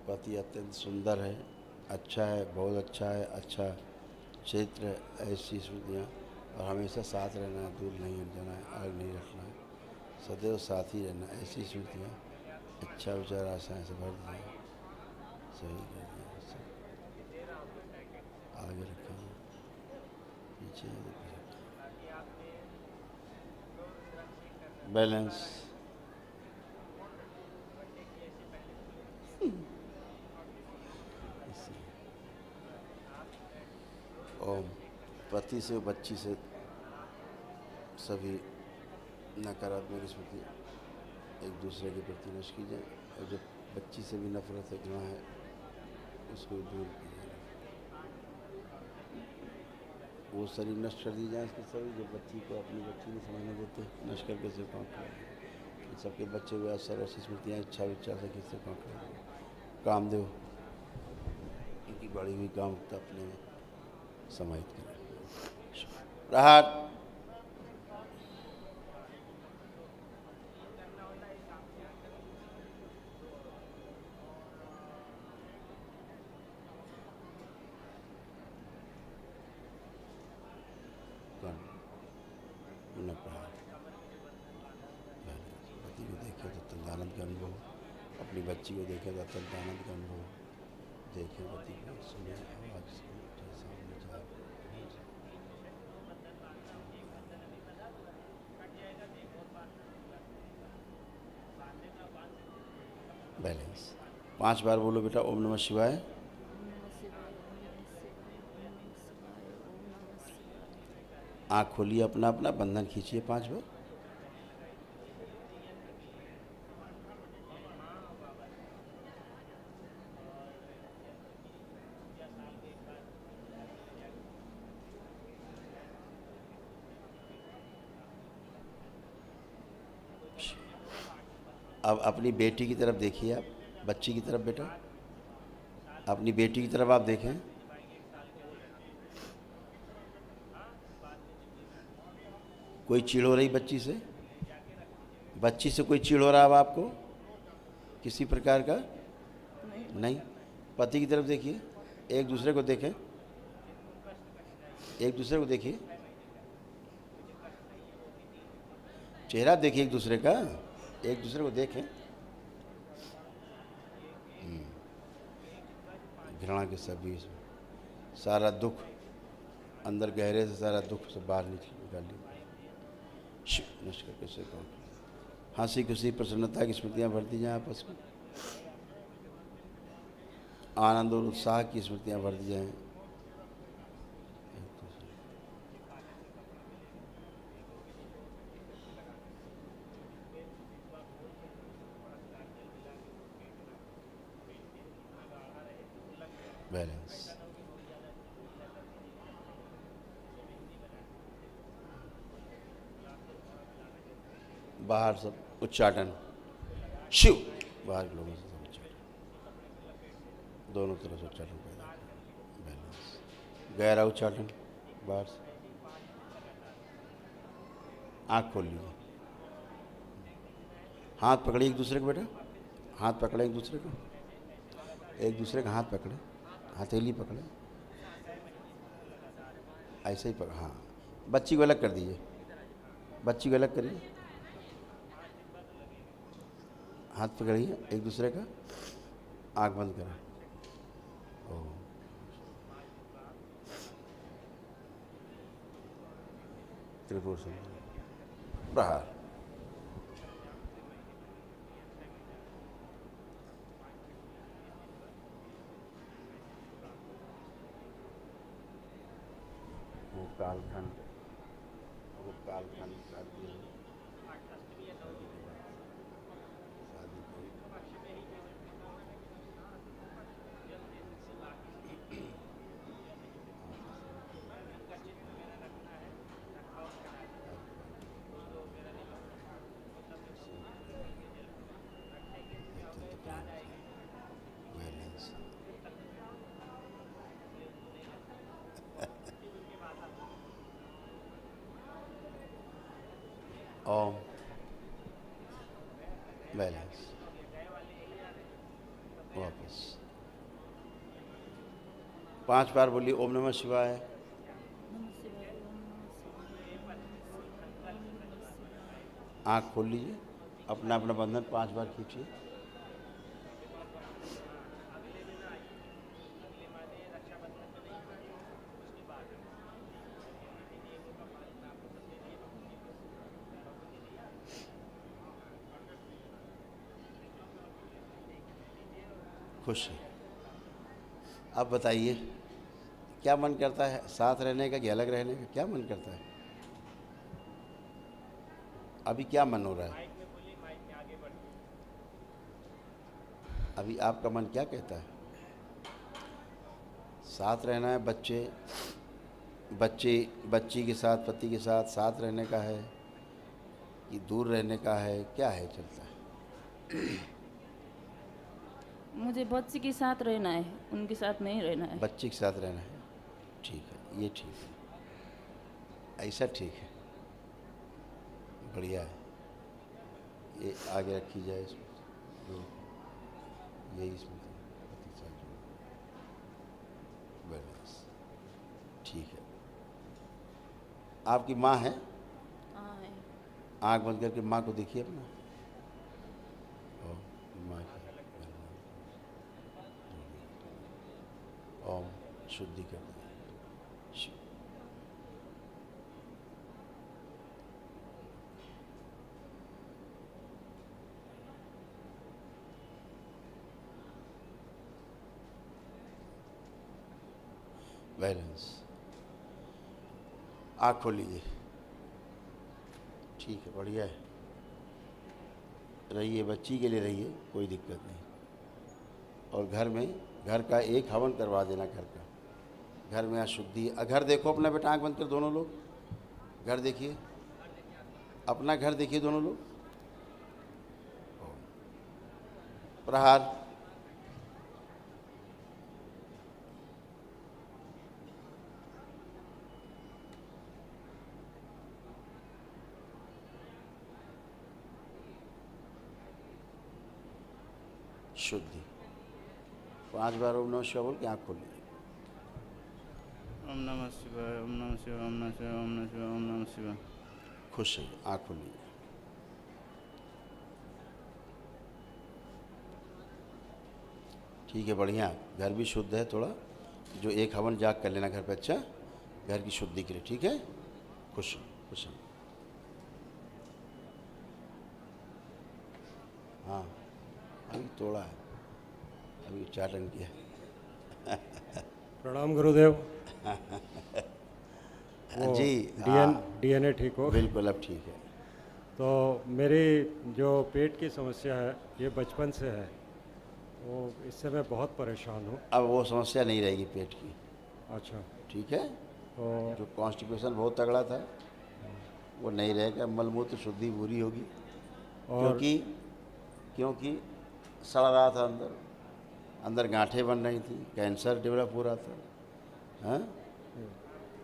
पति अत्यंत सुंदर है, अच्छा है, बहुत अच्छा है, अच्छा चरित्र है, ऐसी स्मृतियाँ, और हमेशा साथ रहना है, दूर नहीं हट जाना है, आग नहीं रखना है, सदैव साथ ही रहना, ऐसी स्मृतियाँ, अच्छा विचार आशाएं से भर दिया, सही कर दिया, सब आगे रखा, पीछे बैलेंस। और पति से बच्ची से सभी नकारात्मक स्मृति एक दूसरे के प्रति नष्ट की जाए, और जो बच्ची से भी नफरत है, घृणा है, उसको दूर की जाए, वो शरीर नष्ट कर दी जाए। इसके सभी जो बच्ची को अपनी बच्ची नहीं समझने देते, नष्ट करके से काम कर सबके बच्चे हुए असर ऐसी स्मृतियाँ इच्छा विच्छा से किससे काम कर कामदेव इनकी बढ़ी हुई कामुकता अपने में समाहित करें। प्रहार। प्रहार। पति को देखे तो अत्यंत आनंद का अनुभव, अपनी बच्ची को देखे तो अत्यंत आनंद का अनुभव, देखे पति को, सुने आवाज सुने, बैलेंस। 5 बार बोलो बेटा ओम नमः शिवाय। आँख खोलिए अपना अपना, बंधन खींचिए 5 बार। अब अपनी बेटी की तरफ देखिए आप, बच्ची की तरफ बेटा, अपनी बेटी की तरफ आप देखें। कोई चिढ़ हो रही बच्ची से? बच्ची से कोई चिढ़ हो रहा है अब आपको किसी प्रकार का? नहीं। पति की तरफ देखिए, एक दूसरे को देखें, एक दूसरे को देखिए, चेहरा देखिए एक दूसरे का, एक दूसरे को देखें। घृणा के सभी सारा दुख अंदर गहरे से, सारा दुख से बाहर निकालिए। नमस्कार। कैसे कहो, हंसी खुशी प्रसन्नता की स्मृतियाँ भरती जाएँ आपस में, आनंद और उत्साह की स्मृतियाँ भरती जाएँ। बैलेंस। बाहर सब उच्चाटन, शिव, बाहर के लोगों से सब उच्चाटन, दोनों तरफ से उच्चाटन पैदा करें। बैलेंस। गहरा उच्चाटन बाहर से। आँख खोल लीजिए, हाथ पकड़िए एक दूसरे को बेटा, हाथ पकड़े एक दूसरे को, एक दूसरे का हाथ पकड़े, हथेली पकड़े, ऐसे ही पकड़। हाँ, बच्ची को अलग कर दीजिए, बच्ची को अलग करिए, हाथ पकड़िए एक दूसरे का, आँख बंद करें। ओह, त्रिपुर से बाहर। वो कालखंड कर दिए, ओम। बैलेंस। वापस 5 बार बोलिए ओम नमः शिवाय। आँख खोल लीजिए, अपना अपना बंधन 5 बार खींचिए। खुश है। अब बताइए क्या मन करता है, साथ रहने का कि अलग रहने का? क्या मन करता है अभी? क्या मन हो रहा है अभी? आपका मन क्या कहता है? साथ रहना है, बच्ची के साथ, पति के साथ रहने का है कि दूर रहने का है? क्या है चलता है? मुझे बच्ची के साथ रहना है, उनके साथ नहीं रहना है। बच्ची के साथ रहना है, ठीक है, ये ठीक है, ऐसा ठीक है, बढ़िया है। ये आगे रखी जाए इसमें, यही इसमें बैलेंस, ठीक है। आपकी माँ है? हाँ है। आँख बंद करके माँ को देखिए अपना, माँ की ओम शुद्धि कर दें। बैलेंस। आँख खोल लीजिए। ठीक है, बढ़िया है, रहिए, बच्ची के लिए रहिए, कोई दिक्कत नहीं। और घर में, घर का एक हवन करवा देना, घर का, घर में अशुद्धि। घर देखो अपना बेटा, आँख बंद कर दोनों लोग, घर देखिए, अपना घर देखिए दोनों लोग। प्रहार। शुद्धि। 5 बार ओम नमः शिवाय बोल के आँख खोल लीजिए। ओम नमः शिवाय, ओम नमः शिवाय, ओम नमः शिवाय, ओम नमः शिवाय, ओम नमः शिवाय। खुश है, आँख खोल लीजिए। ठीक है, बढ़िया, घर भी शुद्ध है थोड़ा, जो एक हवन जाग कर लेना घर पे, अच्छा, घर की शुद्धि के लिए, ठीक है। खुश खुश। हाँ, अभी तोड़ा है, अभी उच्चारण किया। प्रणाम गुरुदेव। जी, डीएनए ठीक हो? बिल्कुल, अब ठीक है। तो मेरी जो पेट की समस्या है ये बचपन से है, वो इससे मैं बहुत परेशान हूँ। अब वो समस्या नहीं रहेगी पेट की। अच्छा, ठीक है। तो जो कॉन्स्टिपेशन बहुत तगड़ा था वो नहीं रहेगा, मलमूत्र शुद्धि पूरी होगी। और क्योंकि सड़ रहा था अंदर गांठें बन रही थी, कैंसर डेवलप हो रहा था। हाँ,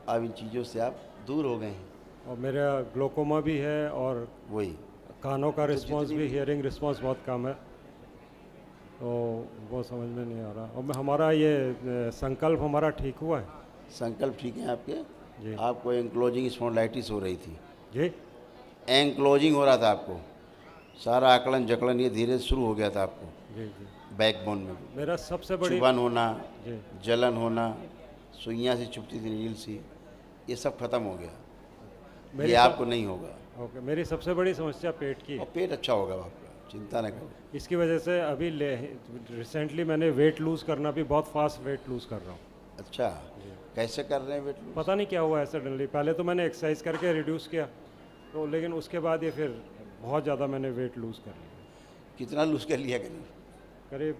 अब इन चीज़ों से आप दूर हो गए हैं। और मेरा ग्लोकोमा भी है, और वही कानों का रिस्पांस भी, हियरिंग रिस्पांस बहुत कम है, तो वो समझ में नहीं आ रहा। और हमारा ये संकल्प हमारा ठीक हुआ है? संकल्प ठीक है आपके जी। आपको एंक्लोजिंग स्पॉन्डिलाइटिस हो रही थी जी, एंक्लोजिंग हो रहा था आपको, सारा आकलन जकड़न ये धीरे शुरू हो गया था आपको जी जी। बैकबोन में। मेरा सबसे बड़ी चुभन होना, जी, जलन होना, सुइयाँ से चुभती थी नील सी, ये सब खत्म हो गया। ये आपको नहीं होगा। ओके, मेरी सबसे बड़ी समस्या पेट की। और पेट अच्छा होगा आपका, चिंता न करो। इसकी वजह से अभी रिसेंटली मैंने वेट लूज़ करना भी, बहुत फास्ट वेट लूज़ कर रहा हूँ। अच्छा, कैसे कर रहे हैं वेट लूज? पता नहीं क्या हुआ है सडनली। पहले तो मैंने एक्सरसाइज करके रिड्यूस किया, तो लेकिन उसके बाद ये फिर बहुत ज़्यादा मैंने वेट लूज़ कर लिया। कितना लूज़ कर लिया करीब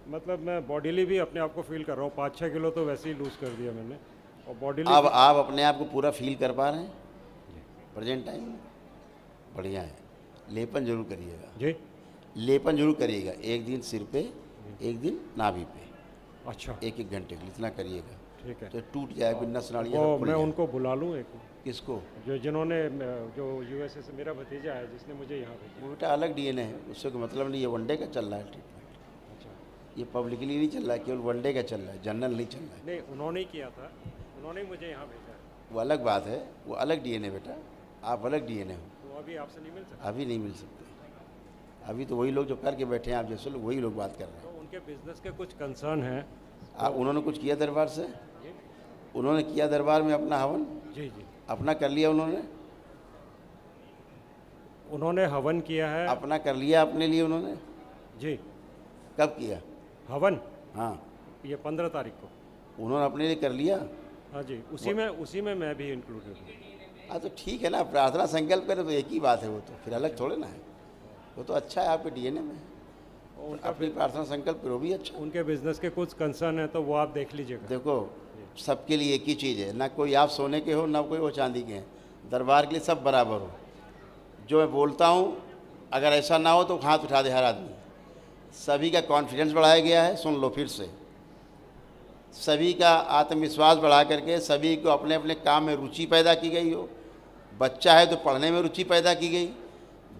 मतलब मैं बॉडीली भी अपने आप को फील कर रहा हूँ, 5-6 किलो तो वैसे ही लूज़ कर दिया मैंने। और बॉडीली अब आप अपने आप को पूरा फील कर पा रहे हैं प्रेजेंट टाइम में? बढ़िया है। लेपन जरूर करिएगा जी, लेपन जरूर करिएगा, एक दिन सिर पे, एक दिन नाभि पे। अच्छा, 1-1 घंटे के लिए इतना करिएगा, ठीक है। तो टूट जाए नस नाड़ियाँ। वो मैं उनको बुला लूँ एक? किसको? जिन्होंने, जो यूएसए से मेरा भतीजा है जिसने मुझे यहाँ भेजा। वो बेटा अलग डीएनए है, उससे कोई मतलब नहीं। ये वनडे का चल रहा है ट्रीटमेंट। अच्छा, ये पब्लिकली नहीं चल रहा है, केवल वनडे का चल रहा है, जनरल नहीं चल रहा है। नहीं, उन्होंने ही किया था, उन्होंने ही मुझे यहाँ भेजा है। वो अलग बात है, वो अलग डीएनए बेटा, आप अलग डीएनए हो। तो अभी आपसे नहीं मिल सकता? अभी नहीं मिल सकते, अभी तो वही लोग जो करके बैठे हैं आप जैसे लोग, वही लोग बात कर रहे हैं। तो उनके बिजनेस के कुछ कंसर्न हैं। उन्होंने कुछ किया दरबार से? उन्होंने किया दरबार में अपना हवन? जी जी, अपना कर लिया उन्होंने हवन किया है। अपना कर लिया अपने लिए उन्होंने? जी। कब किया हवन? हाँ, ये 15 तारीख को उन्होंने अपने लिए कर लिया। हाँ जी, उसी में मैं भी इंक्लूडेड हूँ। हाँ, तो ठीक है ना, प्रार्थना संकल्प करें तो एक ही बात है, वो तो फिर अलग थोड़े ना है। वो तो अच्छा है, आपके डीएनए में है, उनका अपनी प्रार्थना संकल्प करो भी अच्छा। उनके बिजनेस के कुछ कंसर्न है, तो वो आप देख लीजिएगा। देखो, सबके लिए एक ही चीज़ है, ना कोई आप सोने के हो ना कोई वो चांदी के हैं। दरबार के लिए सब बराबर हो। जो मैं बोलता हूँ, अगर ऐसा ना हो तो हाथ उठा दे हर आदमी। सभी का कॉन्फिडेंस बढ़ाया गया है, सुन लो फिर से। सभी का आत्मविश्वास बढ़ा करके सभी को अपने अपने काम में रुचि पैदा की गई हो। बच्चा है तो पढ़ने में रुचि पैदा की गई,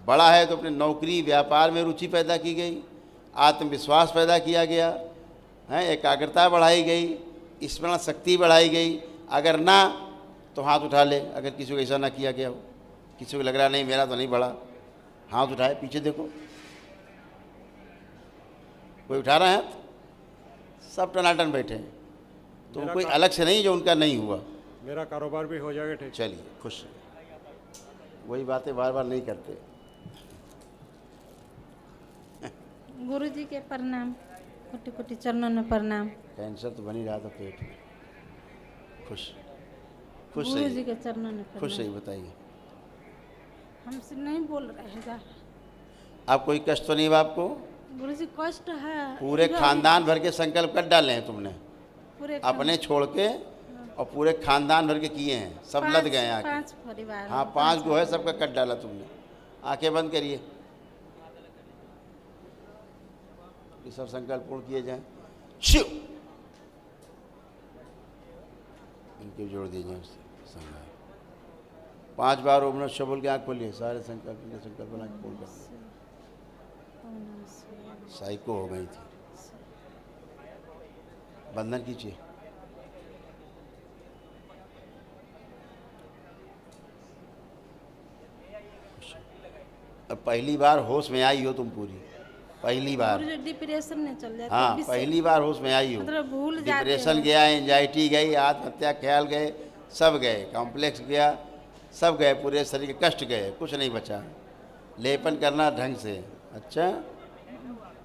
बड़ा है तो अपने नौकरी व्यापार में रुचि पैदा की गई, आत्मविश्वास पैदा किया गया है, एकाग्रता बढ़ाई गई, स्मरण शक्ति बढ़ाई गई। अगर ना तो हाथ उठा ले, अगर किसी को ऐसा ना किया गया हो, किसी को लग रहा नहीं मेरा तो नहीं बढ़ा, हाथ उठाए, पीछे देखो, कोई उठा रहा है हाथ? सब टनाटन बैठे हैं, तो कोई अलग से नहीं जो उनका नहीं हुआ। मेरा कारोबार भी हो जाएगा ठीक। चलिए, खुश, वही बातें बार बार नहीं करते। गुरुजी के प्रणाम, कोटि कोटि चरणों में प्रणाम। कैंसर तो बनी रहा था पेट में। खुश, खुश गुरु जी रहिए, के चरणों में खुश रहिए। बताइए, हमसे नहीं बोल रहे हैं। आप कोई कष्ट तो नहीं हुआ आपको? गुरु जी कष्ट है। पूरे खानदान भर के संकल्प कर डाले हैं तुमने, पूरे अपने छोड़ के, और पूरे खानदान भर के किए हैं, सब लद गए हैं आके। 5 परिवार। हाँ 5 गो है, सबका कट डाला तुमने। आंखें बंद करिए, ये सब संकल्प पूर्ण किए जाएं। शिव इनके जोड़ दिए जाए उससे। 5 बार ओम नमः शिवाय बोल के आँख खोलिए, सारे संकल्प बना के खोल कर। साइको हो गई थी, बंधन कीजिए। अब पहली बार होश में आई हो तुम पूरी, पहली बार। डिप्रेशन में चल जाते। हाँ पहली बार होश में आई हो, मतलब भूल जाते हैं। डिप्रेशन गया, एंजाइटी गई, आत्महत्या ख्याल गए, सब गए, कॉम्प्लेक्स गया, सब गए, पूरे शरीर के कष्ट गए, कुछ नहीं बचा। लेपन करना ढंग से। अच्छा,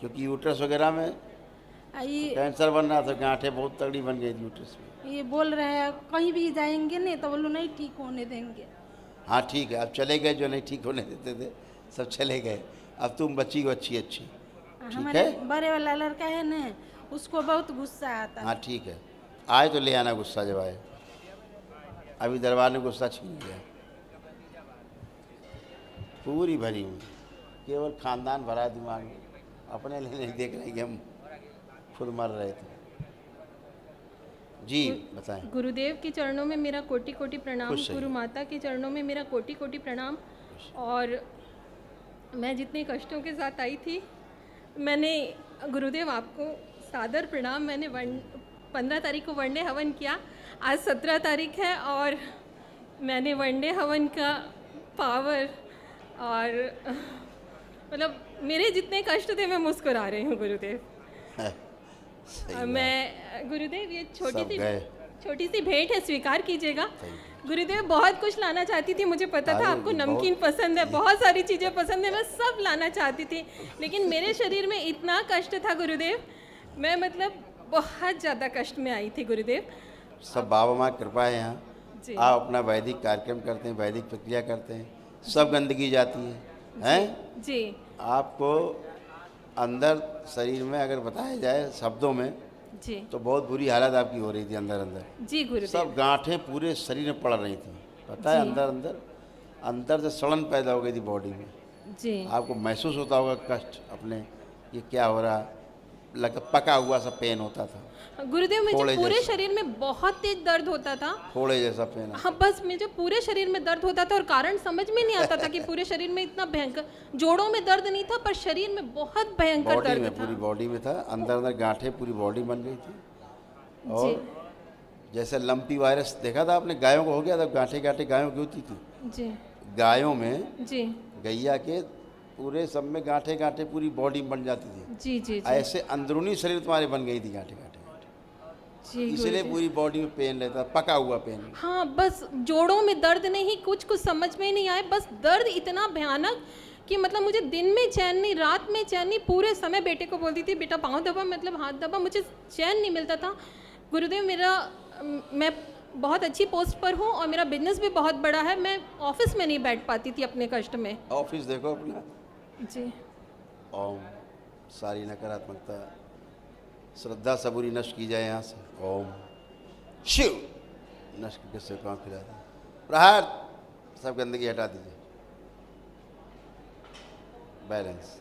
क्योंकि यूट्रस वगैरह में कैंसर बन रहा था, गांठें बहुत तगड़ी बन गई थी यूट्रस में। ये बोल रहे हैं कहीं भी जाएंगे नहीं तो बोलो नहीं ठीक होने देंगे। हाँ ठीक है, अब चले गए, जो नहीं ठीक होने देते थे सब चले गए। अब तुम बची हो अच्छी अच्छी, ठीक हमारे है। बड़े वाला लड़का है ना, उसको बहुत गुस्सा आता है। हाँ ठीक है, आए तो ले आना गुस्सा जब आए। अभी दरबार ने गुस्सा छीन लिया, पूरी भरी हुई, केवल खानदान भरा दिमाग में, अपने लिए नहीं देख रहे कि हम खुद मर रहे थे। जी बताएं। गुरुदेव के चरणों में मेरा कोटि कोटि प्रणाम, खुश रहिए। गुरु माता के चरणों में मेरा कोटि कोटि प्रणाम। और मैं जितने कष्टों के साथ आई थी, मैंने गुरुदेव आपको सादर प्रणाम। मैंने 15 तारीख को वनडे हवन किया, आज 17 तारीख है, और मैंने वनडे हवन का पावर और मतलब मेरे जितने कष्ट थे मैं मुस्कुरा रही हूँ गुरुदेव। मैं गुरुदेव ये छोटी सी भेंट है, स्वीकार कीजिएगा। गुरुदेव बहुत कुछ लाना चाहती थी, मुझे पता था आपको नमकीन पसंद है, बहुत सारी चीज़ें पसंद है, मैं सब लाना चाहती थी, लेकिन मेरे शरीर में इतना कष्ट था गुरुदेव, मैं मतलब बहुत ज़्यादा कष्ट में आई थी गुरुदेव। सब बाबा माँ कृपा है यहाँ। जी। आप अपना वैदिक कार्यक्रम करते हैं, वैदिक प्रक्रिया करते हैं, सब गंदगी जाती है, हैं? जी। आपको अंदर शरीर में अगर बताया जाए शब्दों में, जी, तो बहुत बुरी हालत आपकी हो रही थी अंदर अंदर। जी गुरुदेव। सब गांठें पूरे शरीर में पड़ रही थी, पता है, जी। अंदर से सड़न पैदा हो गई थी बॉडी में। जी। आपको महसूस होता होगा कष्ट अपने, ये क्या हो रहा, लगता पका हुआ सा पेन होता था गुरुदेव। मुझे फोड़े पूरे जैसा। शरीर में बहुत तेज दर्द होता था, फोड़े जैसा पेन। हाँ बस मुझे पूरे शरीर में दर्द होता था और कारण समझ में नहीं आता था कि पूरे शरीर में इतना भयंकर, जोड़ों में दर्द नहीं था पर शरीर में बहुत भयंकर बॉडी दर्द में, था। पूरी बॉडी में था, अंदर अंदर गांठें पूरी बॉडी बन गई थी। और जैसे लंपी वायरस देखा था आपने, गायों को हो गया था, गांठें गांठें गायों की होती थी। जी। गायों में, जी। गैया के पूरे सब में गांठें गांठें पूरी बॉडी में बन जाती थी। जी जी जी। ऐसे अंदरूनी शरीर तुम्हारे बन गई थी गांठें गांठें, इसलिए गुरुदेव। पूरी बॉडी में पेन रहता, पका हुआ पेन। हाँ बस जोड़ों में दर्द नहीं, कुछ समझ में नहीं आए, बस दर्द इतना भयानक कि मतलब मुझे दिन में चैन नहीं, रात में चैन नहीं, पूरे समय बेटे को बोलती थी बेटा पाँव दबा, मतलब हाथ दबा, मुझे चैन नहीं मिलता था गुरुदेव। मैं बहुत अच्छी पोस्ट पर हूँ और मेरा बिजनेस भी बहुत बड़ा है, मैं ऑफिस में नहीं बैठ पाती थी अपने कष्ट में। ऑफिस देखो अपना। जी। ओम, सारी नकारात्मकता श्रद्धा सबूरी नष्ट की जाए यहाँ से। ओम शिव, नष्ट करके से काम खिला दें, प्रहार, सब गंदगी हटा दीजिए। बैलेंस,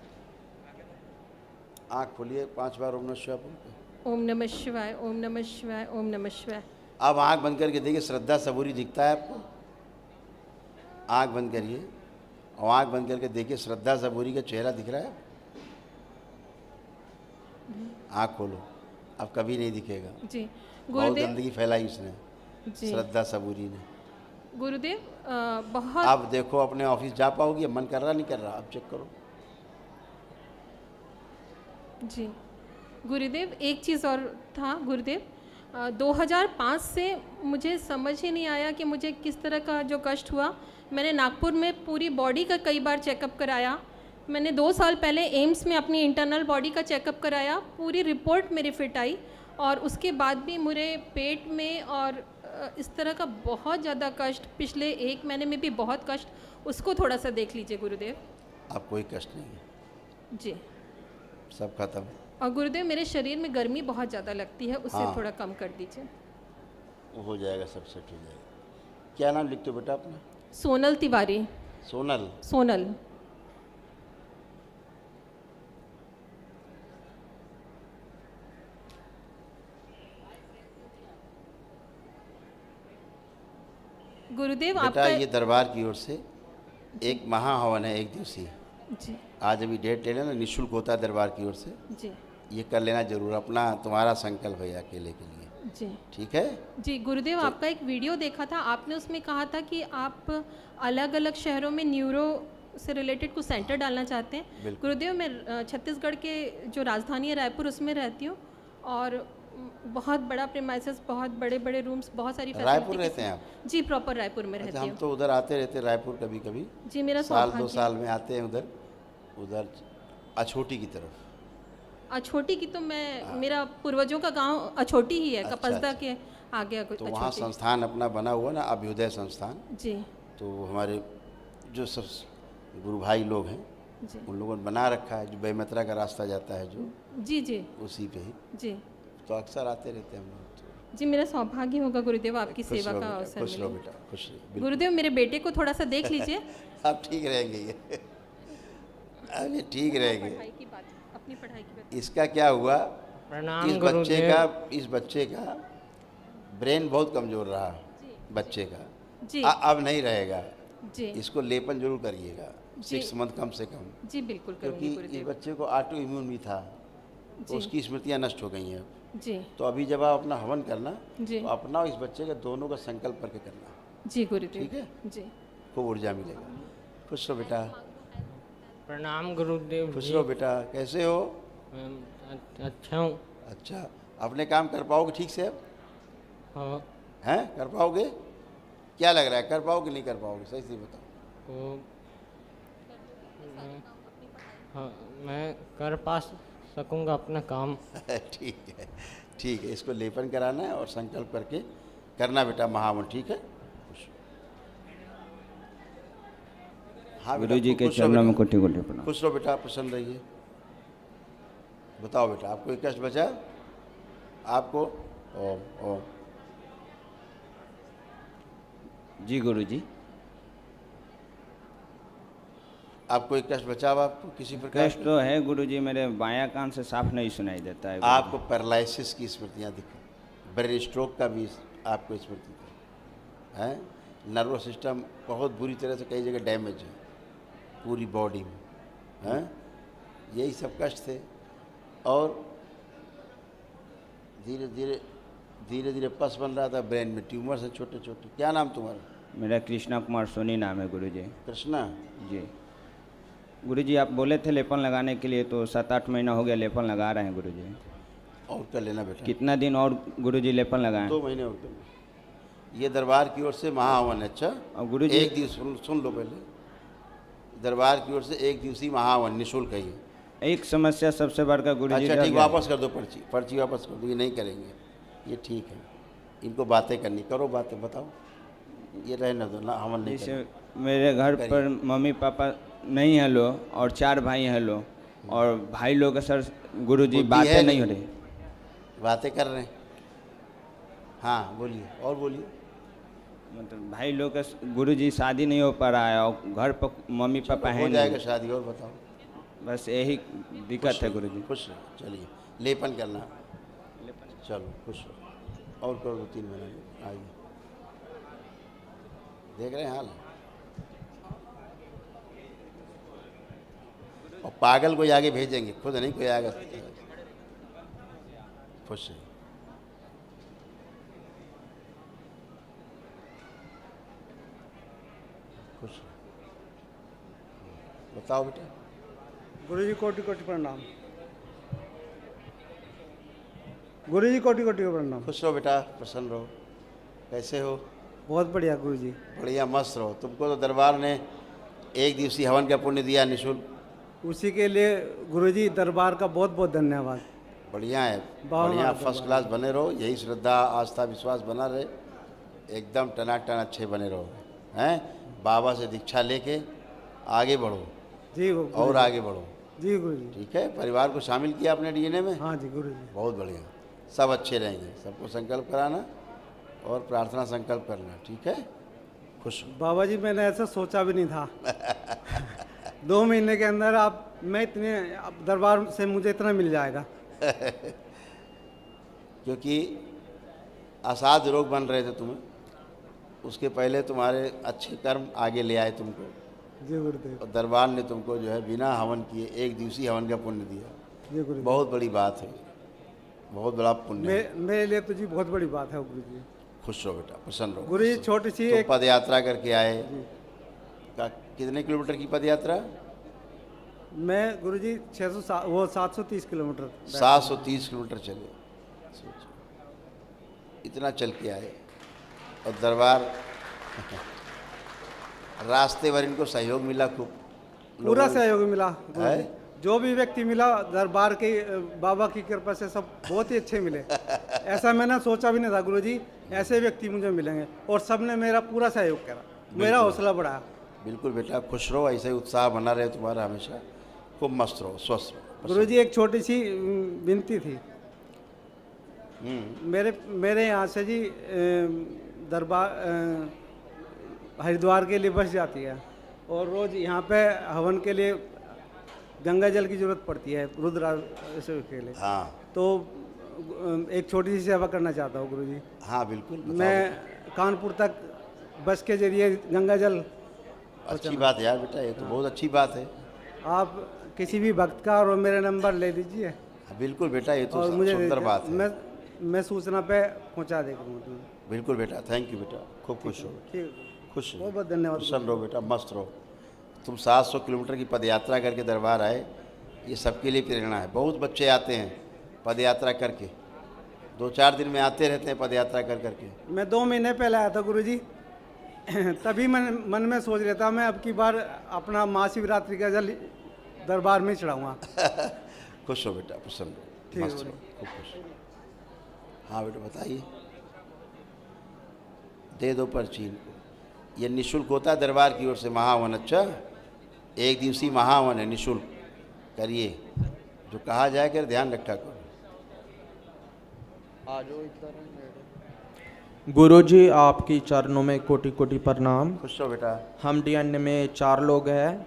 आँख खोलिए, 5 बार ओम नमः शिवाय बोलते। ओम नमः शिवाय, ओम नमः शिवाय, ओम नमः शिवाय। अब आँख बंद करके देखिए, श्रद्धा सबूरी दिखता है आपको? आँख बंद करिए और आँख बंद करके देखिए, श्रद्धा सबूरी का चेहरा दिख रहा है? आँख खोलो, अब कभी नहीं दिखेगा। जी बहुत गुरुदेव। गंदगी फैलाई उसने, जी। श्रद्धा सबूरी ने। गुरुदेव बहुत। अब देखो अपने ऑफिस जा पाओगी? मन कर रहा नहीं कर रहा? अब चेक करो। जी गुरुदेव, एक चीज़ और था गुरुदेव, 2005 से मुझे समझ ही नहीं आया कि मुझे किस तरह का जो कष्ट हुआ। मैंने नागपुर में पूरी बॉडी का कई बार चेकअप कराया, मैंने 2 साल पहले एम्स में अपनी इंटरनल बॉडी का चेकअप कराया, पूरी रिपोर्ट मेरी फिट आई, और उसके बाद भी मुझे पेट में और इस तरह का बहुत ज़्यादा कष्ट, पिछले 1 महीने में भी बहुत कष्ट, उसको थोड़ा सा देख लीजिए गुरुदेव। अब कोई कष्ट नहीं है, जी सब खत्म। और गुरुदेव मेरे शरीर में गर्मी बहुत ज़्यादा लगती है, उससे हाँ। थोड़ा कम कर दीजिए। वो हो जाएगा, सब सेट हो जाएगा। क्या नाम लिखते हो बेटा अपना? सोनल तिवारी। सोनल। सोनल। गुरुदेव बेटा आपका ये दरबार की ओर से एक महाहवन है, 1 दिवसीय। जी आज अभी डेट ले लेना, निःशुल्क होता है दरबार की ओर से। जी ये कर लेना जरूर, अपना तुम्हारा संकल्प है अकेले के लिए, जी ठीक है? जी गुरुदेव, आपका एक वीडियो देखा था, आपने उसमें कहा था कि आप अलग अलग शहरों में न्यूरो से रिलेटेड कुछ सेंटर डालना चाहते हैं। बिल्कुल। गुरुदेव मैं छत्तीसगढ़ के जो राजधानी है रायपुर, उसमें रहती हूँ और बहुत बड़ा प्रीमाइसेस, बहुत बड़े बड़े रूम्स, बहुत सारी रायपुर facility रहते हैं आप? जी प्रॉपर रायपुर में रहती अच्छा, हूँ। हम तो उधर आते रहते रायपुर कभी कभी। जी मेरा साल 2 सौभाग्य। साल में आते हैं उधर, उधर अछोटी की तरफ। अछोटी की तो मैं, मेरा पूर्वजों का गांव अछोटी ही है, अच्छा, कपसदा अच्छा। के आगे तो वहाँ संस्थान अपना बना हुआ ना, अभ्युदय संस्थान। जी तो हमारे जो सब गुरु भाई लोग हैं, जी उन लोगों ने बना रखा है, जो बेमेतरा का रास्ता जाता है जो, जी जी उसी पे ही। जी तो अक्सर आते रहते हैं हम लोग। जी मेरा सौभाग्य होगा गुरुदेव आपकी खुश सेवा रहो का बेटा, अवसर खुश रहो मिले। बेटा, खुश रहो, बिल्कुल। गुरुदेव मेरे बेटे को थोड़ा सा देख लीजिए। आप ठीक रहेंगे ये अभी ठीक रहेंगे। पढ़ाई की बात, अपनी पढ़ाई की बात। इसका क्या हुआ, प्रणाम इस बच्चे का ब्रेन बहुत कमज़ोर रहा, बच्चे का। जी अब नहीं रहेगा। जी इसको लेपन जरूर करिएगा, जी। 6 मंथ कम से कम। जी बिल्कुल क्योंकि करूँगी इस गुरुदेव। बच्चे को ऑटो इम्यून भी था, तो जी। उसकी स्मृतियाँ नष्ट हो गई हैं। जी तो अभी जब आप अपना हवन करना, जी। तो अपना और इस बच्चे का दोनों का संकल्प करके करना। जी गुरुदेव। ठीक है? जी खूब ऊर्जा मिलेगा। खुश रहो बेटा। प्रणाम गुरुदेव खुश जी। रहो बेटा। कैसे हो? अच्छा हूँ। अच्छा, अपने काम कर पाओगे ठीक से अब? हाँ। हैं, कर पाओगे? क्या लग रहा है, कर पाओगे नहीं कर पाओगे, सही से बताओ। हाँ, मैं कर पा सकूँगा अपना काम। ठीक है, ठीक है। इसको लेपन कराना है और संकल्प करके करना बेटा महावन, ठीक है? हाँ बेटा, गुरुजी के खुश रहो चरणों में बेटा। कोटि-कोटि प्रणाम। खुश रहो बेटा, प्रसन्न रहिए। बताओ बेटा, आपको कष्ट बचा? आपको? ओम ओम। जी गुरुजी। आपको एक कष्ट बचा हुआ आपको किसी प्रकार? कष्ट तो है गुरुजी, मेरे बायां कान से साफ नहीं सुनाई देता है। आपको पैरालिसिस की स्मृतियाँ दिखी, ब्रेन स्ट्रोक का भी आपको स्मृति है। नर्वस सिस्टम बहुत बुरी तरह से कई जगह डैमेज है पूरी बॉडी में, हैं? यही सब कष्ट थे। और धीरे धीरे पस बन रहा था ब्रेन में, ट्यूमर से छोटे छोटे। क्या नाम तुम्हारा? मेरा कृष्णा कुमार सोनी नाम है गुरुजी। कृष्णा जी। गुरुजी आप बोले थे लेपन लगाने के लिए, तो 7-8 महीना हो गया लेपन लगा रहे हैं गुरुजी। और कर लेना बेटा। कितना दिन और गुरुजी लेपन लगाएं? 2 महीने और कर लेना। ये दरबार की ओर से महाहवन है। अच्छा, और गुरुजी एक दिवस सुन लो पहले, दरबार की ओर से 1 दिवसीय महाहवन निःशुल्क है ये। एक समस्या सबसे बड़का गुरुजी। अच्छा ठीक, वापस कर दो पर्ची वापस कर दो। ये नहीं करेंगे, ये ठीक है। इनको बातें करनी, करो बातें, बताओ। ये रहने दो ना, हवन नहीं जैसे करेंगे। मेरे घर पर मम्मी पापा नहीं हैं लो, और 4 भाई हैं लो, और भाई लोग सर गुरुजी बातें नहीं हो रही। बातें कर रहे हैं। हाँ बोलिए, और बोलिए। मतलब भाई लोग का गुरुजी शादी नहीं हो पा रहा है, और घर पर मम्मी पापा हैं हो नहीं। जाएगा शादी, और बताओ। बस यही दिक्कत है गुरुजी। खुश रहो, चलिए लेपन करना। चलो खुश रहो, और करो 2-3 महीने। आइए, देख रहे हैं हाल। और पागल को आगे भेजेंगे, खुद नहीं कोई आएगा। खुश रहिए। खुश रहो। बताओ बेटा। गुरुजी कोटि कोटि प्रणाम। गुरुजी कोटि कोटि प्रणाम। खुश रहो बेटा, प्रसन्न रहो। कैसे हो? बहुत बढ़िया गुरुजी। बढ़िया, मस्त रहो। तुमको तो दरबार ने 1 दिवसीय हवन का पुण्य दिया निःशुल्क। उसी के लिए गुरुजी दरबार का बहुत बहुत धन्यवाद। बढ़िया है, बढ़िया, फर्स्ट क्लास बने रहो। यही श्रद्धा आस्था विश्वास बना रहे, एकदम टनाटन अच्छे बने रहो, हैं? बाबा से दीक्षा लेके आगे बढ़ो जी और आगे बढ़ो जी गुरु जी। ठीक है। परिवार को शामिल किया अपने डीएनए में? हाँ जी गुरु जी। बहुत बढ़िया, सब अच्छे रहेंगे। सबको संकल्प कराना और प्रार्थना संकल्प करना, ठीक है। खुश बाबा जी मैंने ऐसा सोचा भी नहीं था 2 महीने के अंदर मैं इतने दरबार से मुझे इतना मिल जाएगा क्योंकि असाध्य रोग बन रहे थे तुम्हें, उसके पहले तुम्हारे अच्छे कर्म आगे ले आए तुमको जी गुरुदेव। और दरबार ने तुमको जो है बिना हवन किए 1 दिवसीय हवन का पुण्य दिया। जी गुरुदेव। बहुत बड़ी बात है, बहुत बड़ा पुण्य है। मेरे लिए तो जी बहुत बड़ी बात है गुरु जी। खुश रहो बेटा, प्रसन्न रहो। गुरु जी छोटी सी तो एक पद यात्रा करके आए। कितने किलोमीटर की पद यात्रा? मैं गुरु जी 730 किलोमीटर 730 किलोमीटर चले, इतना चल के आए। और दरबार रास्ते भर इनको सहयोग मिला, खूब पूरा सहयोग मिला गुरु जी। जो भी व्यक्ति मिला दरबार के बाबा की कृपा से सब बहुत ही अच्छे मिले। ऐसा मैंने सोचा भी नहीं था गुरु जी ऐसे व्यक्ति मुझे मिलेंगे, और सबने मेरा पूरा सहयोग करा, मेरा हौसला बढ़ाया। बिल्कुल बेटा, खुश रहो, ऐसे ही उत्साह बना रहे तुम्हारा हमेशा, खूब मस्त रहो, स्वस्थ रहो। गुरु जी एक छोटी सी विनती थी। मेरे यहाँ से जी दरबार हरिद्वार के लिए बस जाती है, और रोज़ यहाँ पे हवन के लिए गंगा जल की जरूरत पड़ती है रुद्राभिषेक के लिए। हाँ। तो एक छोटी सी सेवा करना चाहता हूँ गुरु जी। हाँ बिल्कुल, मैं कानपुर तक बस के जरिए गंगा जल। अच्छी बात है यार बेटा, ये तो बहुत अच्छी बात है। आप किसी भी भक्त का और मेरा नंबर ले लीजिए। बिल्कुल बेटा, ये तो मुझे सुंदर बात है। मैं सूचना पे पहुँचा देगा। बिल्कुल बेटा, थैंक यू बेटा, खूब खुश हो। खुश, बहुत बहुत धन्यवाद। प्रसन्न रहो बेटा, मस्त रहो। तुम 700 किलोमीटर की पदयात्रा करके दरबार आए, ये सबके लिए प्रेरणा है। बहुत बच्चे आते हैं पदयात्रा करके, 2-4 दिन में आते रहते हैं पदयात्रा कर करके। मैं 2 महीने पहले आया था गुरुजी तभी मन में सोच रहा था मैं अब की बार अपना महाशिवरात्रि का जल दरबार में चढ़ाऊँगा। खुश हो बेटा, प्रसन्न रहो, मस्त रहो, खूब खुश। हाँ बेटा बताइए। दे दो पर्ची इनको। ये निःशुल्क होता है दरबार की ओर से महावन। अच्छा, 1 दिवसीय महावन है, निःशुल्क करिए, जो कहा जाए कर ध्यान रखा करो। गुरुजी आपकी चरणों में कोटि कोटि प्रणाम। खुश हो बेटा। हम डीएनए में 4 लोग हैं,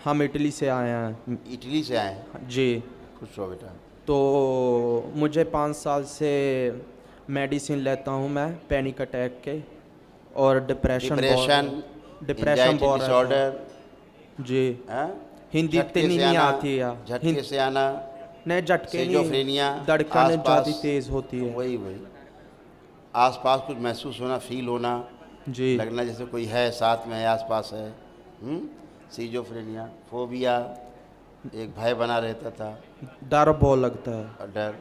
हम इटली से आए हैं। इटली से आए हैं जी। खुश हो बेटा। तो मुझे 5 साल से मेडिसिन लेता हूँ मैं, पैनिक अटैक के और डिप्रेशन बहुत डिसऑर्डर जी। हिंदी इतनी नहीं आती है, झटके से आना नहीं, झटके नहीं, धड़कन ज़्यादा तेज होती है। वही आसपास कुछ महसूस होना, फील होना जी, लगना जैसे कोई है साथ में है, आसपास है। सीजोफ्रेनिया, फोबिया, एक भय बना रहता था, डर बहुत लगता है। डर,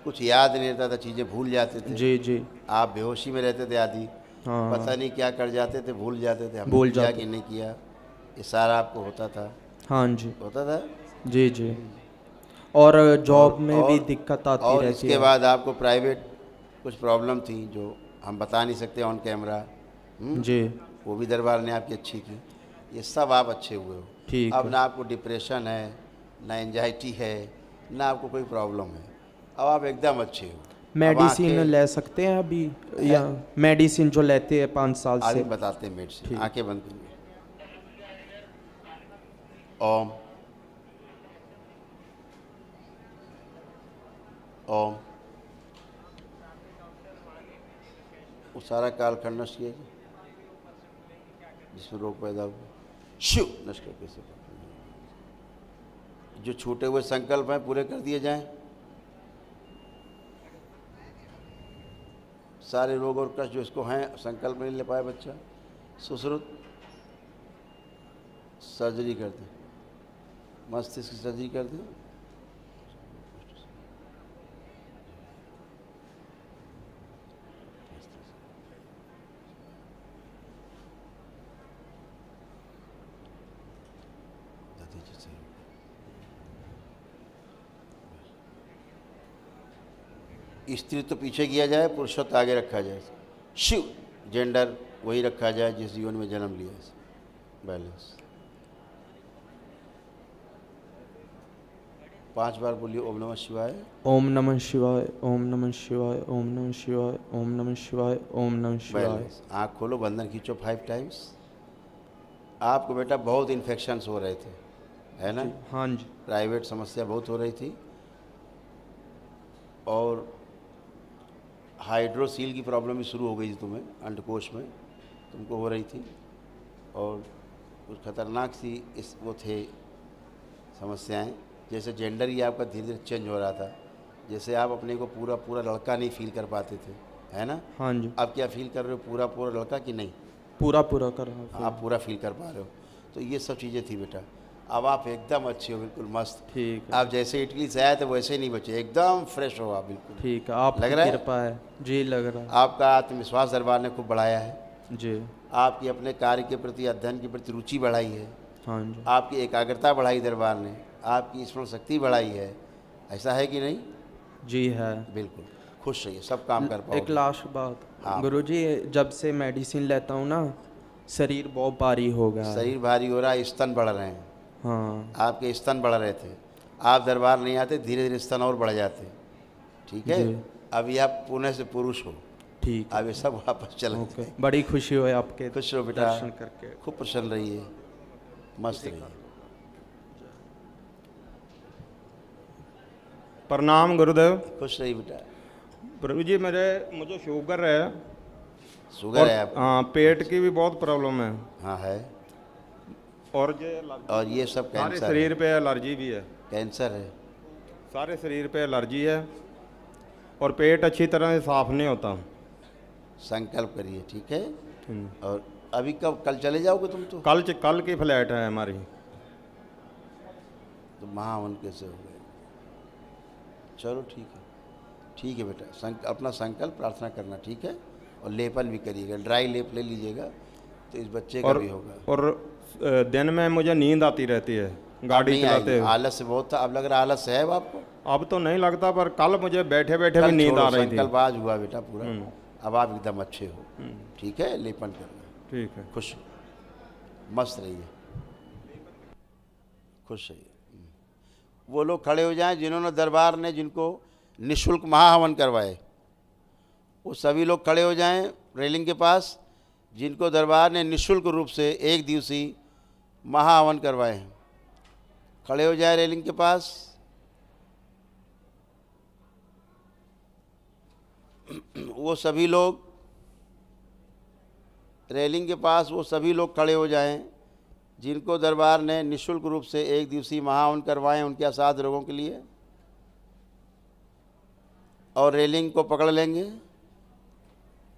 कुछ याद नहीं रहता था, चीज़ें भूल जाते थे। जी जी। आप बेहोशी में रहते थे आदि, हाँ, पता नहीं क्या कर जाते थे, भूल जाते थे, हमने भूल किया जाते कि नहीं किया, ये सारा आपको होता था। हाँ जी होता था जी जी। और जॉब में भी दिक्कत आती रहती है। इसके बाद आपको प्राइवेट कुछ प्रॉब्लम थी जो हम बता नहीं सकते ऑन कैमरा जी, वो भी दरबार ने आपकी अच्छी की। ये सब आप अच्छे हुए हो। ठीक अब है। ना आपको डिप्रेशन है, ना एंजाइटी है, ना आपको कोई प्रॉब्लम है, अब आप एकदम अच्छे हो। मेडिसिन ले सकते हैं अभी, या मेडिसिन जो लेते हैं 5 साल से? बताते हैं मेडिसिन। आंखें बंद करिए। ओम ओम। वो सारा कालखंड नष्ट किया जिसमें रोग पैदा हुआ, शिव नष्ट करके से जो छूटे हुए संकल्प हैं पूरे कर दिए जाएं। सारे रोग और कष्ट जो इसको हैं, संकल्प नहीं ले पाया बच्चा, सुश्रुत सर्जरी कर दें, मस्तिष्क की सर्जरी कर दें। स्त्री तो पीछे किया जाए, पुरुषत्व आगे रखा जाए। शिव जेंडर वही रखा जाए जिस जीवन में जन्म लिया है। बैलेंस 5 बार बोलिए ओम नमः शिवाय। ओम नमः शिवाय, ओम नमः शिवाय, ओम नमः शिवाय, ओम नमः शिवाय, ओम नमः शिवाय। बैलेंस। आँख खोलो, बंधन खींचो 5 टाइम्स। आपको बेटा बहुत इन्फेक्शंस हो रहे थे, है ना? हाँ जी। प्राइवेट समस्या बहुत हो रही थी और हाइड्रोसील की प्रॉब्लम भी शुरू हो गई थी तुम्हें, अंडकोश में तुमको हो रही थी और कुछ खतरनाक सी इस वो थे समस्याएं। जैसे जेंडर ही आपका धीरे धीरे चेंज हो रहा था, जैसे आप अपने को पूरा पूरा लड़का नहीं फील कर पाते थे, है ना? हाँ जी। आप क्या फील कर रहे हो, पूरा पूरा लड़का कि नहीं? पूरा पूरा कर रहा हूँ। आप पूरा फील कर पा रहे हो। तो ये सब चीज़ें थी बेटा। अब आप एकदम अच्छे हो, बिल्कुल मस्त। ठीक है। आप जैसे इटली से आए थे वैसे ही नहीं बचे, एकदम फ्रेश हो आप बिल्कुल। ठीक है, आपकी लग रहा है? कृपा है जी, लग रहा है। आपका आत्मविश्वास दरबार ने खूब बढ़ाया है जी। आपकी अपने कार्य के प्रति, अध्ययन के प्रति रुचि बढ़ाई है। हाँ जी। आपकी एकाग्रता बढ़ाई दरबार ने, आपकी स्मरण शक्ति बढ़ाई है। ऐसा है कि नहीं? जी है। बिल्कुल खुश रहिए, सब काम कर पाओगे। एक लास्ट बात। हाँ। गुरुजी, जब से मेडिसिन लेता हूँ ना, शरीर बहुत भारी हो गया है। शरीर भारी हो रहा है, स्तन बढ़ रहे हैं। हाँ। आपके स्तन बढ़ रहे थे, आप दरबार नहीं आते, धीरे धीरे स्तन और बढ़ जाते। ठीक है, अभी आप पुणे से पुरुष हो। ठीक। अब ये सब वापस चले गए। बड़ी खुशी हुई आपके खुश रहो बेटा, दर्शन करके। खूब प्रसन्न रहिए, मस्त रहिए। प्रणाम गुरुदेव। खुश रहिए बेटा। प्रभु जी, मुझे शुगर है। शुगर है आपको? हाँ, पेट की भी बहुत प्रॉब्लम है। हाँ है। और ये सब कैंसर सारे शरीर पे एलर्जी भी है। कैंसर है? सारे शरीर पे एलर्जी है और पेट अच्छी तरह से साफ नहीं होता। संकल्प करिए, ठीक है? और अभी कब, कल चले जाओगे तुम? तो कल की फ्लैट है हमारी। तो महावन कैसे हो गए? चलो ठीक है बेटा, अपना संकल्प प्रार्थना करना, ठीक है? और लेपन भी करिएगा, ड्राई लेप ले लीजिएगा तो इस बच्चे का भी होगा। और दिन में मुझे नींद आती रहती है गाड़ी चलाते हुए। आलस से बहुत था, अब लग रहा आलस है आपको? अब तो नहीं लगता, पर कल मुझे बैठे बैठे भी नींद आ रही थी। संकल्प आज हुआ बेटा पूरा। अब आप एकदम अच्छे हो, ठीक है? लेपन करना। ठीक है। खुश, मस्त रहिए, खुश रहिए। वो लोग खड़े हो जाएं जिन्होंने दरबार ने जिनको निःशुल्क महाहवन करवाए, वो सभी लोग खड़े हो जाएं रेलिंग के पास जिनको दरबार ने निःशुल्क रूप से 1 दिवसीय महाहवन करवाए हैं। खड़े हो जाए रेलिंग के पास। वो सभी लोग रेलिंग के पास, वो सभी लोग खड़े हो जाएं जिनको दरबार ने निःशुल्क रूप से 1 दिवसीय महाहवन करवाए उनके असाध्य रोगों के लिए। और रेलिंग को पकड़ लेंगे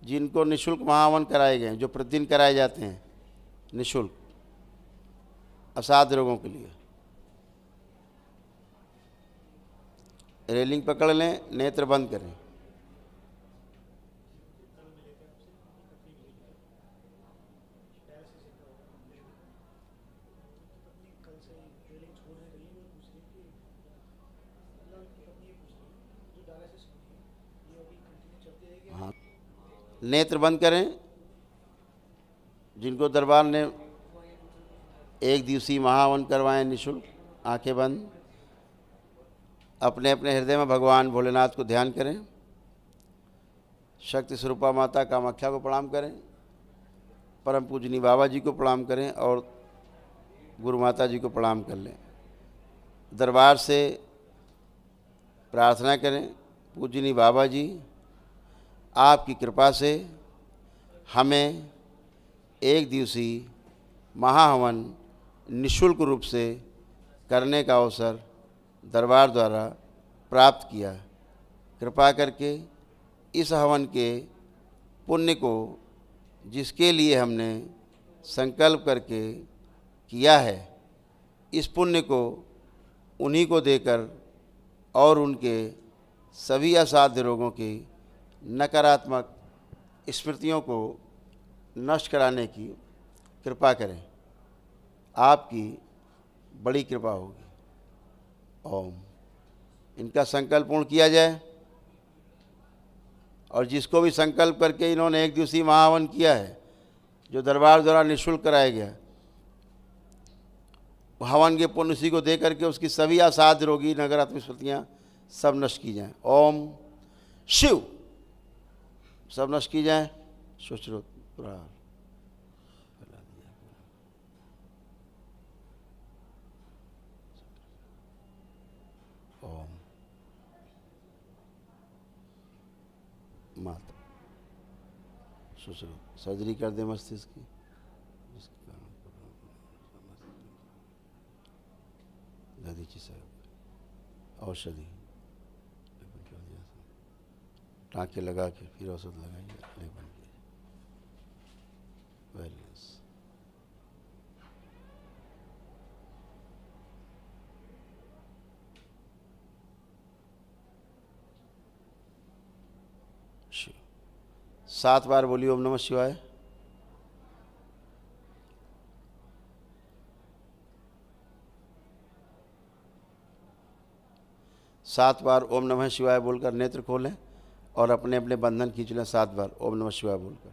जिनको निःशुल्क महाहवन कराए गए, जो प्रतिदिन कराए जाते हैं निःशुल्क असाध्य रोगों के लिए। रेलिंग पकड़ लें, नेत्र बंद करें। हाँ, नेत्र बंद करें। जिनको दरबार ने 1 दिवसीय महाहवन करवाएं निःशुल्क, आंखें बंद। अपने अपने हृदय में भगवान भोलेनाथ को ध्यान करें। शक्ति स्वरूपा माता कामाख्या को प्रणाम करें। परम पूजनी बाबा जी को प्रणाम करें और गुरु माता जी को प्रणाम कर लें। दरबार से प्रार्थना करें, पूजनी बाबा जी आपकी कृपा से हमें 1 दिवसीय महाहवन निःशुल्क रूप से करने का अवसर दरबार द्वारा प्राप्त किया। कृपा करके इस हवन के पुण्य को, जिसके लिए हमने संकल्प करके किया है, इस पुण्य को उन्हीं को देकर और उनके सभी असाध्य रोगों की नकारात्मक स्मृतियों को नष्ट कराने की कृपा करें। आपकी बड़ी कृपा होगी। ओम। इनका संकल्प पूर्ण किया जाए। और जिसको भी संकल्प करके इन्होंने एक दिवसीय महाहवन किया है, जो दरबार द्वारा निःशुल्क कराया गया, हवन के पुण्य उसी को दे करके उसकी सभी असाध्य रोगी नकारात्मक विस्मृतियाँ सब नष्ट की जाएं। ओम शिव, सब नष्ट की जाएं। सुश्रुत प्रहार ओम माता सुश्रुत सर्जरी कर दे मस्तिष्क की। नदीची साहब औषधि टाँके लगा के फिर औषध लगाइए, लेपन कीजिए। वेलनेस शिव 7 बार बोलिए ओम नमः शिवाय। सात बार ओम नमः शिवाय बोलकर नेत्र खोलें और अपने अपने बंधन खींच लें। 7 बार ओम नमः शिवाय बोलकर।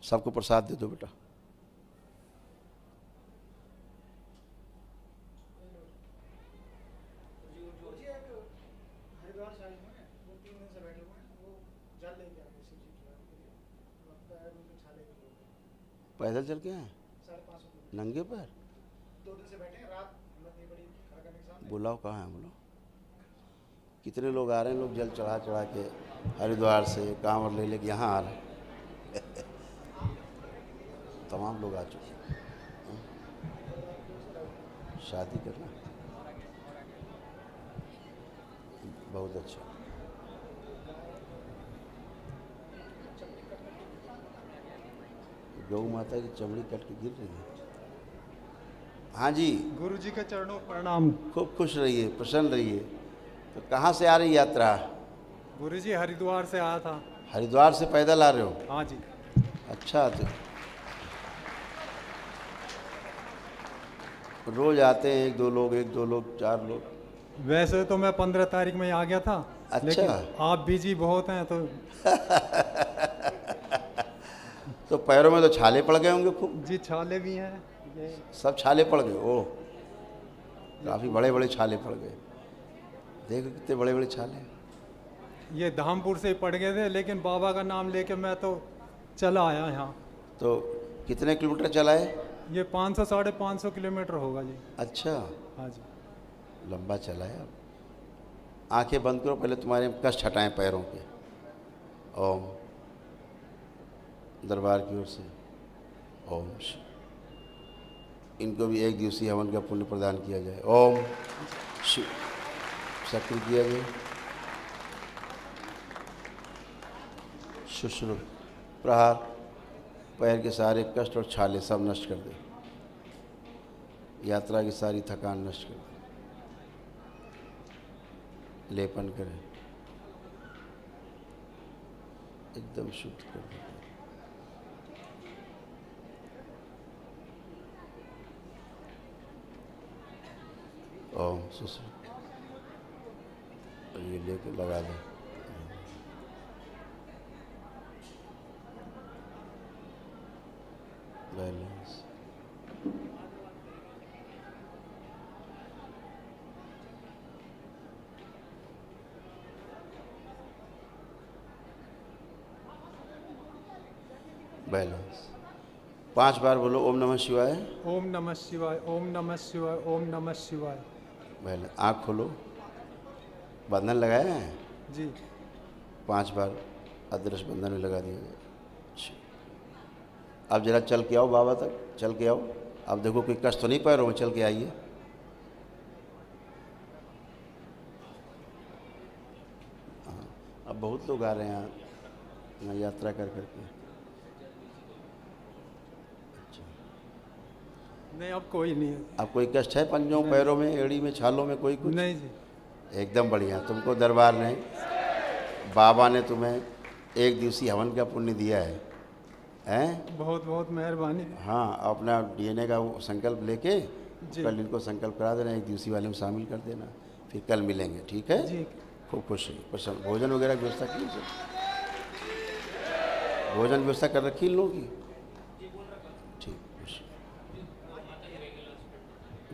सबको प्रसाद दे दो बेटा। पैदल चल के आए नंगे पैर? बुलाओ, कहाँ है बुलाओ। कितने लोग आ रहे हैं, लोग जल चढ़ा चढ़ा के हरिद्वार से कांवर ले लेके यहाँ आ रहे हैं। तमाम लोग आ चुके हैं। शादी करना बहुत अच्छा। गौ माता की चमड़ी कट के गिर रही है। हाँ जी, गुरु जी के चरणों प्रणाम। खूब खुश रहिए, प्रसन्न रहिए। तो कहाँ से आ रही यात्रा? गुरु जी हरिद्वार से आया था। हरिद्वार से पैदल आ रहे हो? हाँ जी। अच्छा, तो रोज आते हैं 1-2 लोग, 1-2 लोग, 4 लोग? वैसे तो मैं 15 तारीख में आ गया था। अच्छा। लेकिन आप बिजी बहुत हैं तो तो पैरों में तो छाले पड़ गए होंगे खूब? जी छाले भी हैं। सब छाले पड़ गए? ओह, काफ़ी बड़े बड़े छाले पड़ गए। देखो कितने बड़े बड़े छाले। ये धामपुर से पड़ गए थे, लेकिन बाबा का नाम लेके मैं तो चला आया यहाँ। तो कितने किलोमीटर चला है? ये 500-550 किलोमीटर होगा जी। अच्छा, हाँ जी। लंबा चला है। अब आंखें बंद करो, पहले तुम्हारे कष्ट हटाएं पैरों के। ओम, दरबार की ओर से ओम। इनको भी 1 दिवसीय हवन का पुण्य प्रदान किया जाए। ओम शिव। सक्रिय किया जाए। सुश्रुत प्रहार, पैर के सारे कष्ट और छाले सब नष्ट कर दे। यात्रा की सारी थकान नष्ट कर दे। लेपन करें, एकदम शुद्ध कर दे। ओम सुश्रुत। ये लेके लगा दे। बैलेंस। बैलेंस। 5 बार बोलो ओम नमः शिवाय। ओम नमः शिवाय, ओम नमः शिवाय, ओम नमः शिवाय। बैलेंस। आँख खोलो। बंधन लगाया है जी? 5 बार अदृश्य बंधन में लगा दिया गया। अब जरा चल के आओ बाबा तक, चल के आओ। अब देखो कोई कष्ट तो नहीं पैरों में, चल के आइए। हाँ, अब बहुत लोग आ रहे हैं यहाँ यात्रा कर करके। अच्छा, नहीं अब कोई नहीं है। अब कोई कष्ट है पंजों, पैरों में, एड़ी में, छालों में कोई कुछ? नहीं जी। एकदम बढ़िया। तुमको दरबार ने, बाबा ने तुम्हें 1 दिवसीय हवन का पुण्य दिया है। हैं? बहुत बहुत मेहरबानी। हाँ, अपना DNA का वो संकल्प लेके कल इनको संकल्प करा देना, 1 दिवसीय वाले में शामिल कर देना। फिर कल मिलेंगे, ठीक है? जी। खूब खुश रहिए, प्रसन्न। भोजन वगैरह की व्यवस्था की सर? भोजन व्यवस्था कर रखी इन लोगों की? ठीक, खुश।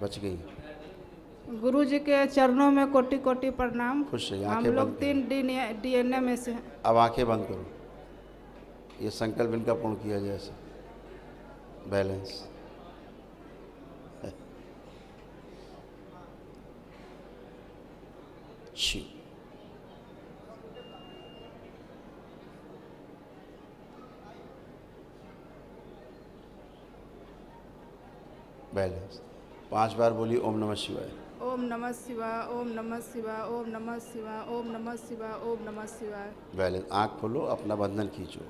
बच गई। गुरु जी के चरणों में कोटि कोटि प्रणाम। खुश रहिए, हम आंखें लोग बंद 3 DNA में से हैं। अब आंखें बंद करो, ये संकल्प इनका पूर्ण किया जाए सर। बैलेंस। शिव। बैलेंस। 5 बार बोली ओम नमः शिवाय। ओम नमः शिवाय, ओम नमः शिवाय, ओम नमः शिवाय, ओम नमः शिवाय, ओम नमः शिवाय। बैलेंस। आँख खोलो, अपना बंधन खींचो।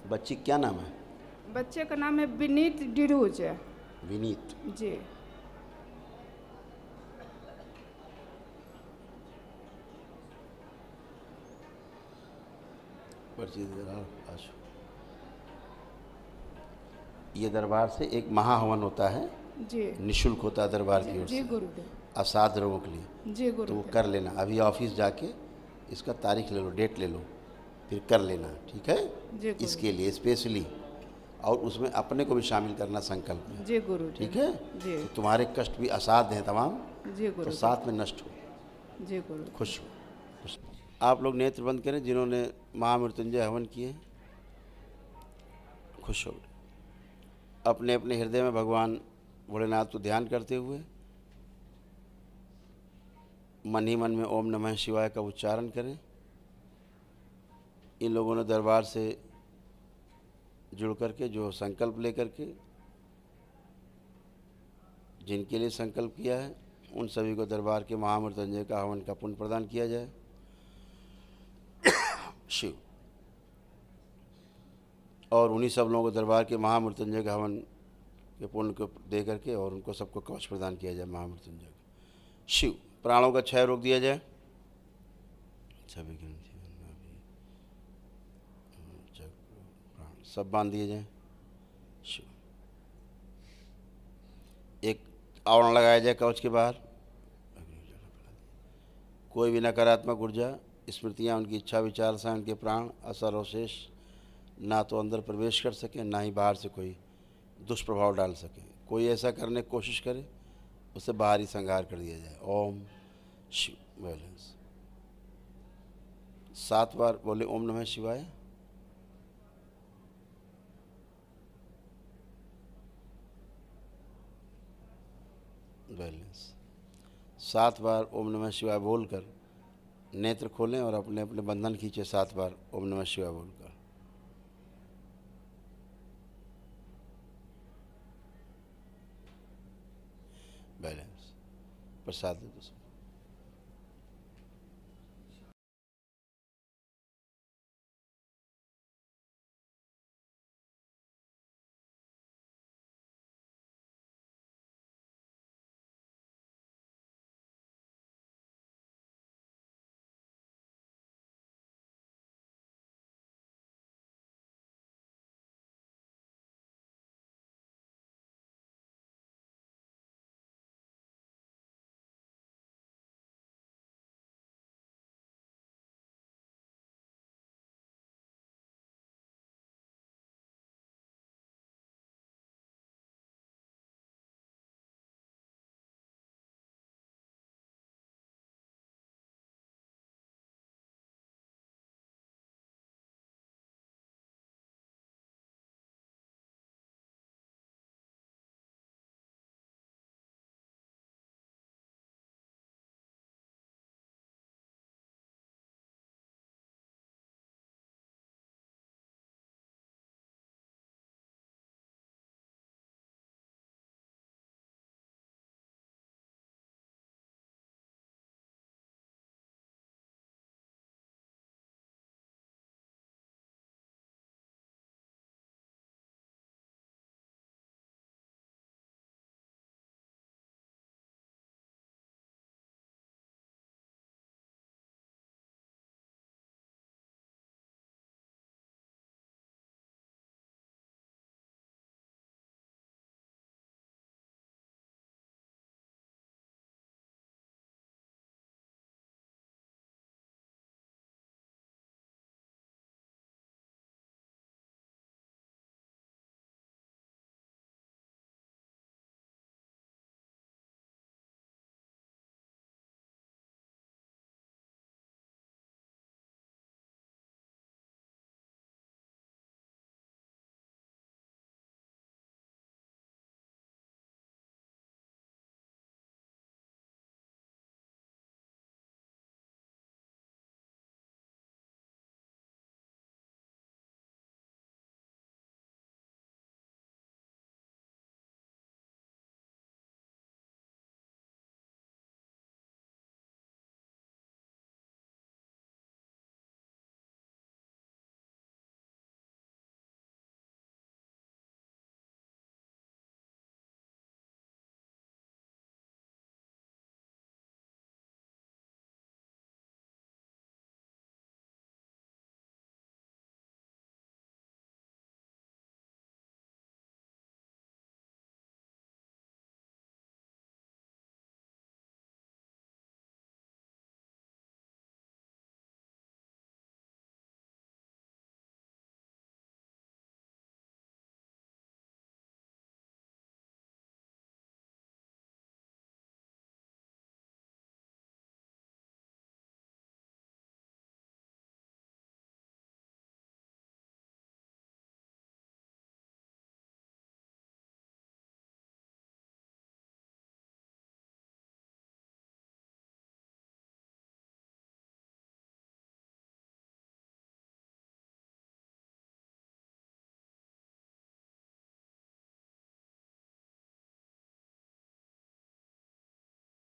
बच्ची क्या नाम है? बच्चे का नाम है विनीत डिरूज। विनीत जी। पर्ची ये दरबार से एक महाहवन होता है जी, निशुल्क होता है दरबार की ओर जी से, गुरुदेव। असाध रोगों के लिए। जी तो वो गुरुदेव। कर लेना, अभी ऑफिस जाके इसका तारीख ले लो, डेट ले लो, फिर कर लेना, ठीक है? जी गुरु। इसके लिए स्पेशली, और उसमें अपने को भी शामिल करना संकल्प में, जी गुरु। ठीक है? जी। तो तुम्हारे कष्ट भी असाध्य हैं तमाम, जी तो गुरु। साथ में नष्ट हो। जी गुरु। खुश हो, खुश। आप लोग नेत्र बंद करें जिन्होंने महामृत्युंजय हवन किए। खुश हो। अपने अपने हृदय में भगवान भोलेनाथ को ध्यान करते हुए मन ही मन में ओम नमः शिवाय का उच्चारण करें। इन लोगों ने दरबार से जुड़ करके जो संकल्प लेकर के जिनके लिए संकल्प किया है, उन सभी को दरबार के महामृत्युंजय का हवन का पुण्य प्रदान किया जाए। शिव। और उन्हीं सब लोगों को दरबार के महामृत्युंजय के हवन के पुण्य को दे करके और उनको सबको कवच प्रदान किया जाए महामृत्युंजय का। शिव। प्राणों का क्षय रोक दिया जाए। सभी प्राण सब बांध दिए जाए। शिव। एक आवरण लगाया जाए कवच के बाहर। कोई भी नकारात्मक ऊर्जा, स्मृतियाँ, उनकी इच्छा विचार से उनके प्राण असर अवशेष ना तो अंदर प्रवेश कर सके, ना ही बाहर से कोई दुष्प्रभाव डाल सके। कोई ऐसा करने की कोशिश करे, उसे बाहरी संहार कर दिया जाए। ओम शिव। बैलेंस। 7 बार बोले ओम नमः शिवाय। बैलेंस। 7 बार ओम नमः शिवाय बोलकर नेत्र खोलें और अपने अपने बंधन खींचे। 7 बार ओम नमः शिवाय बोलकर। बैलेंस। प्रसाद दे दो।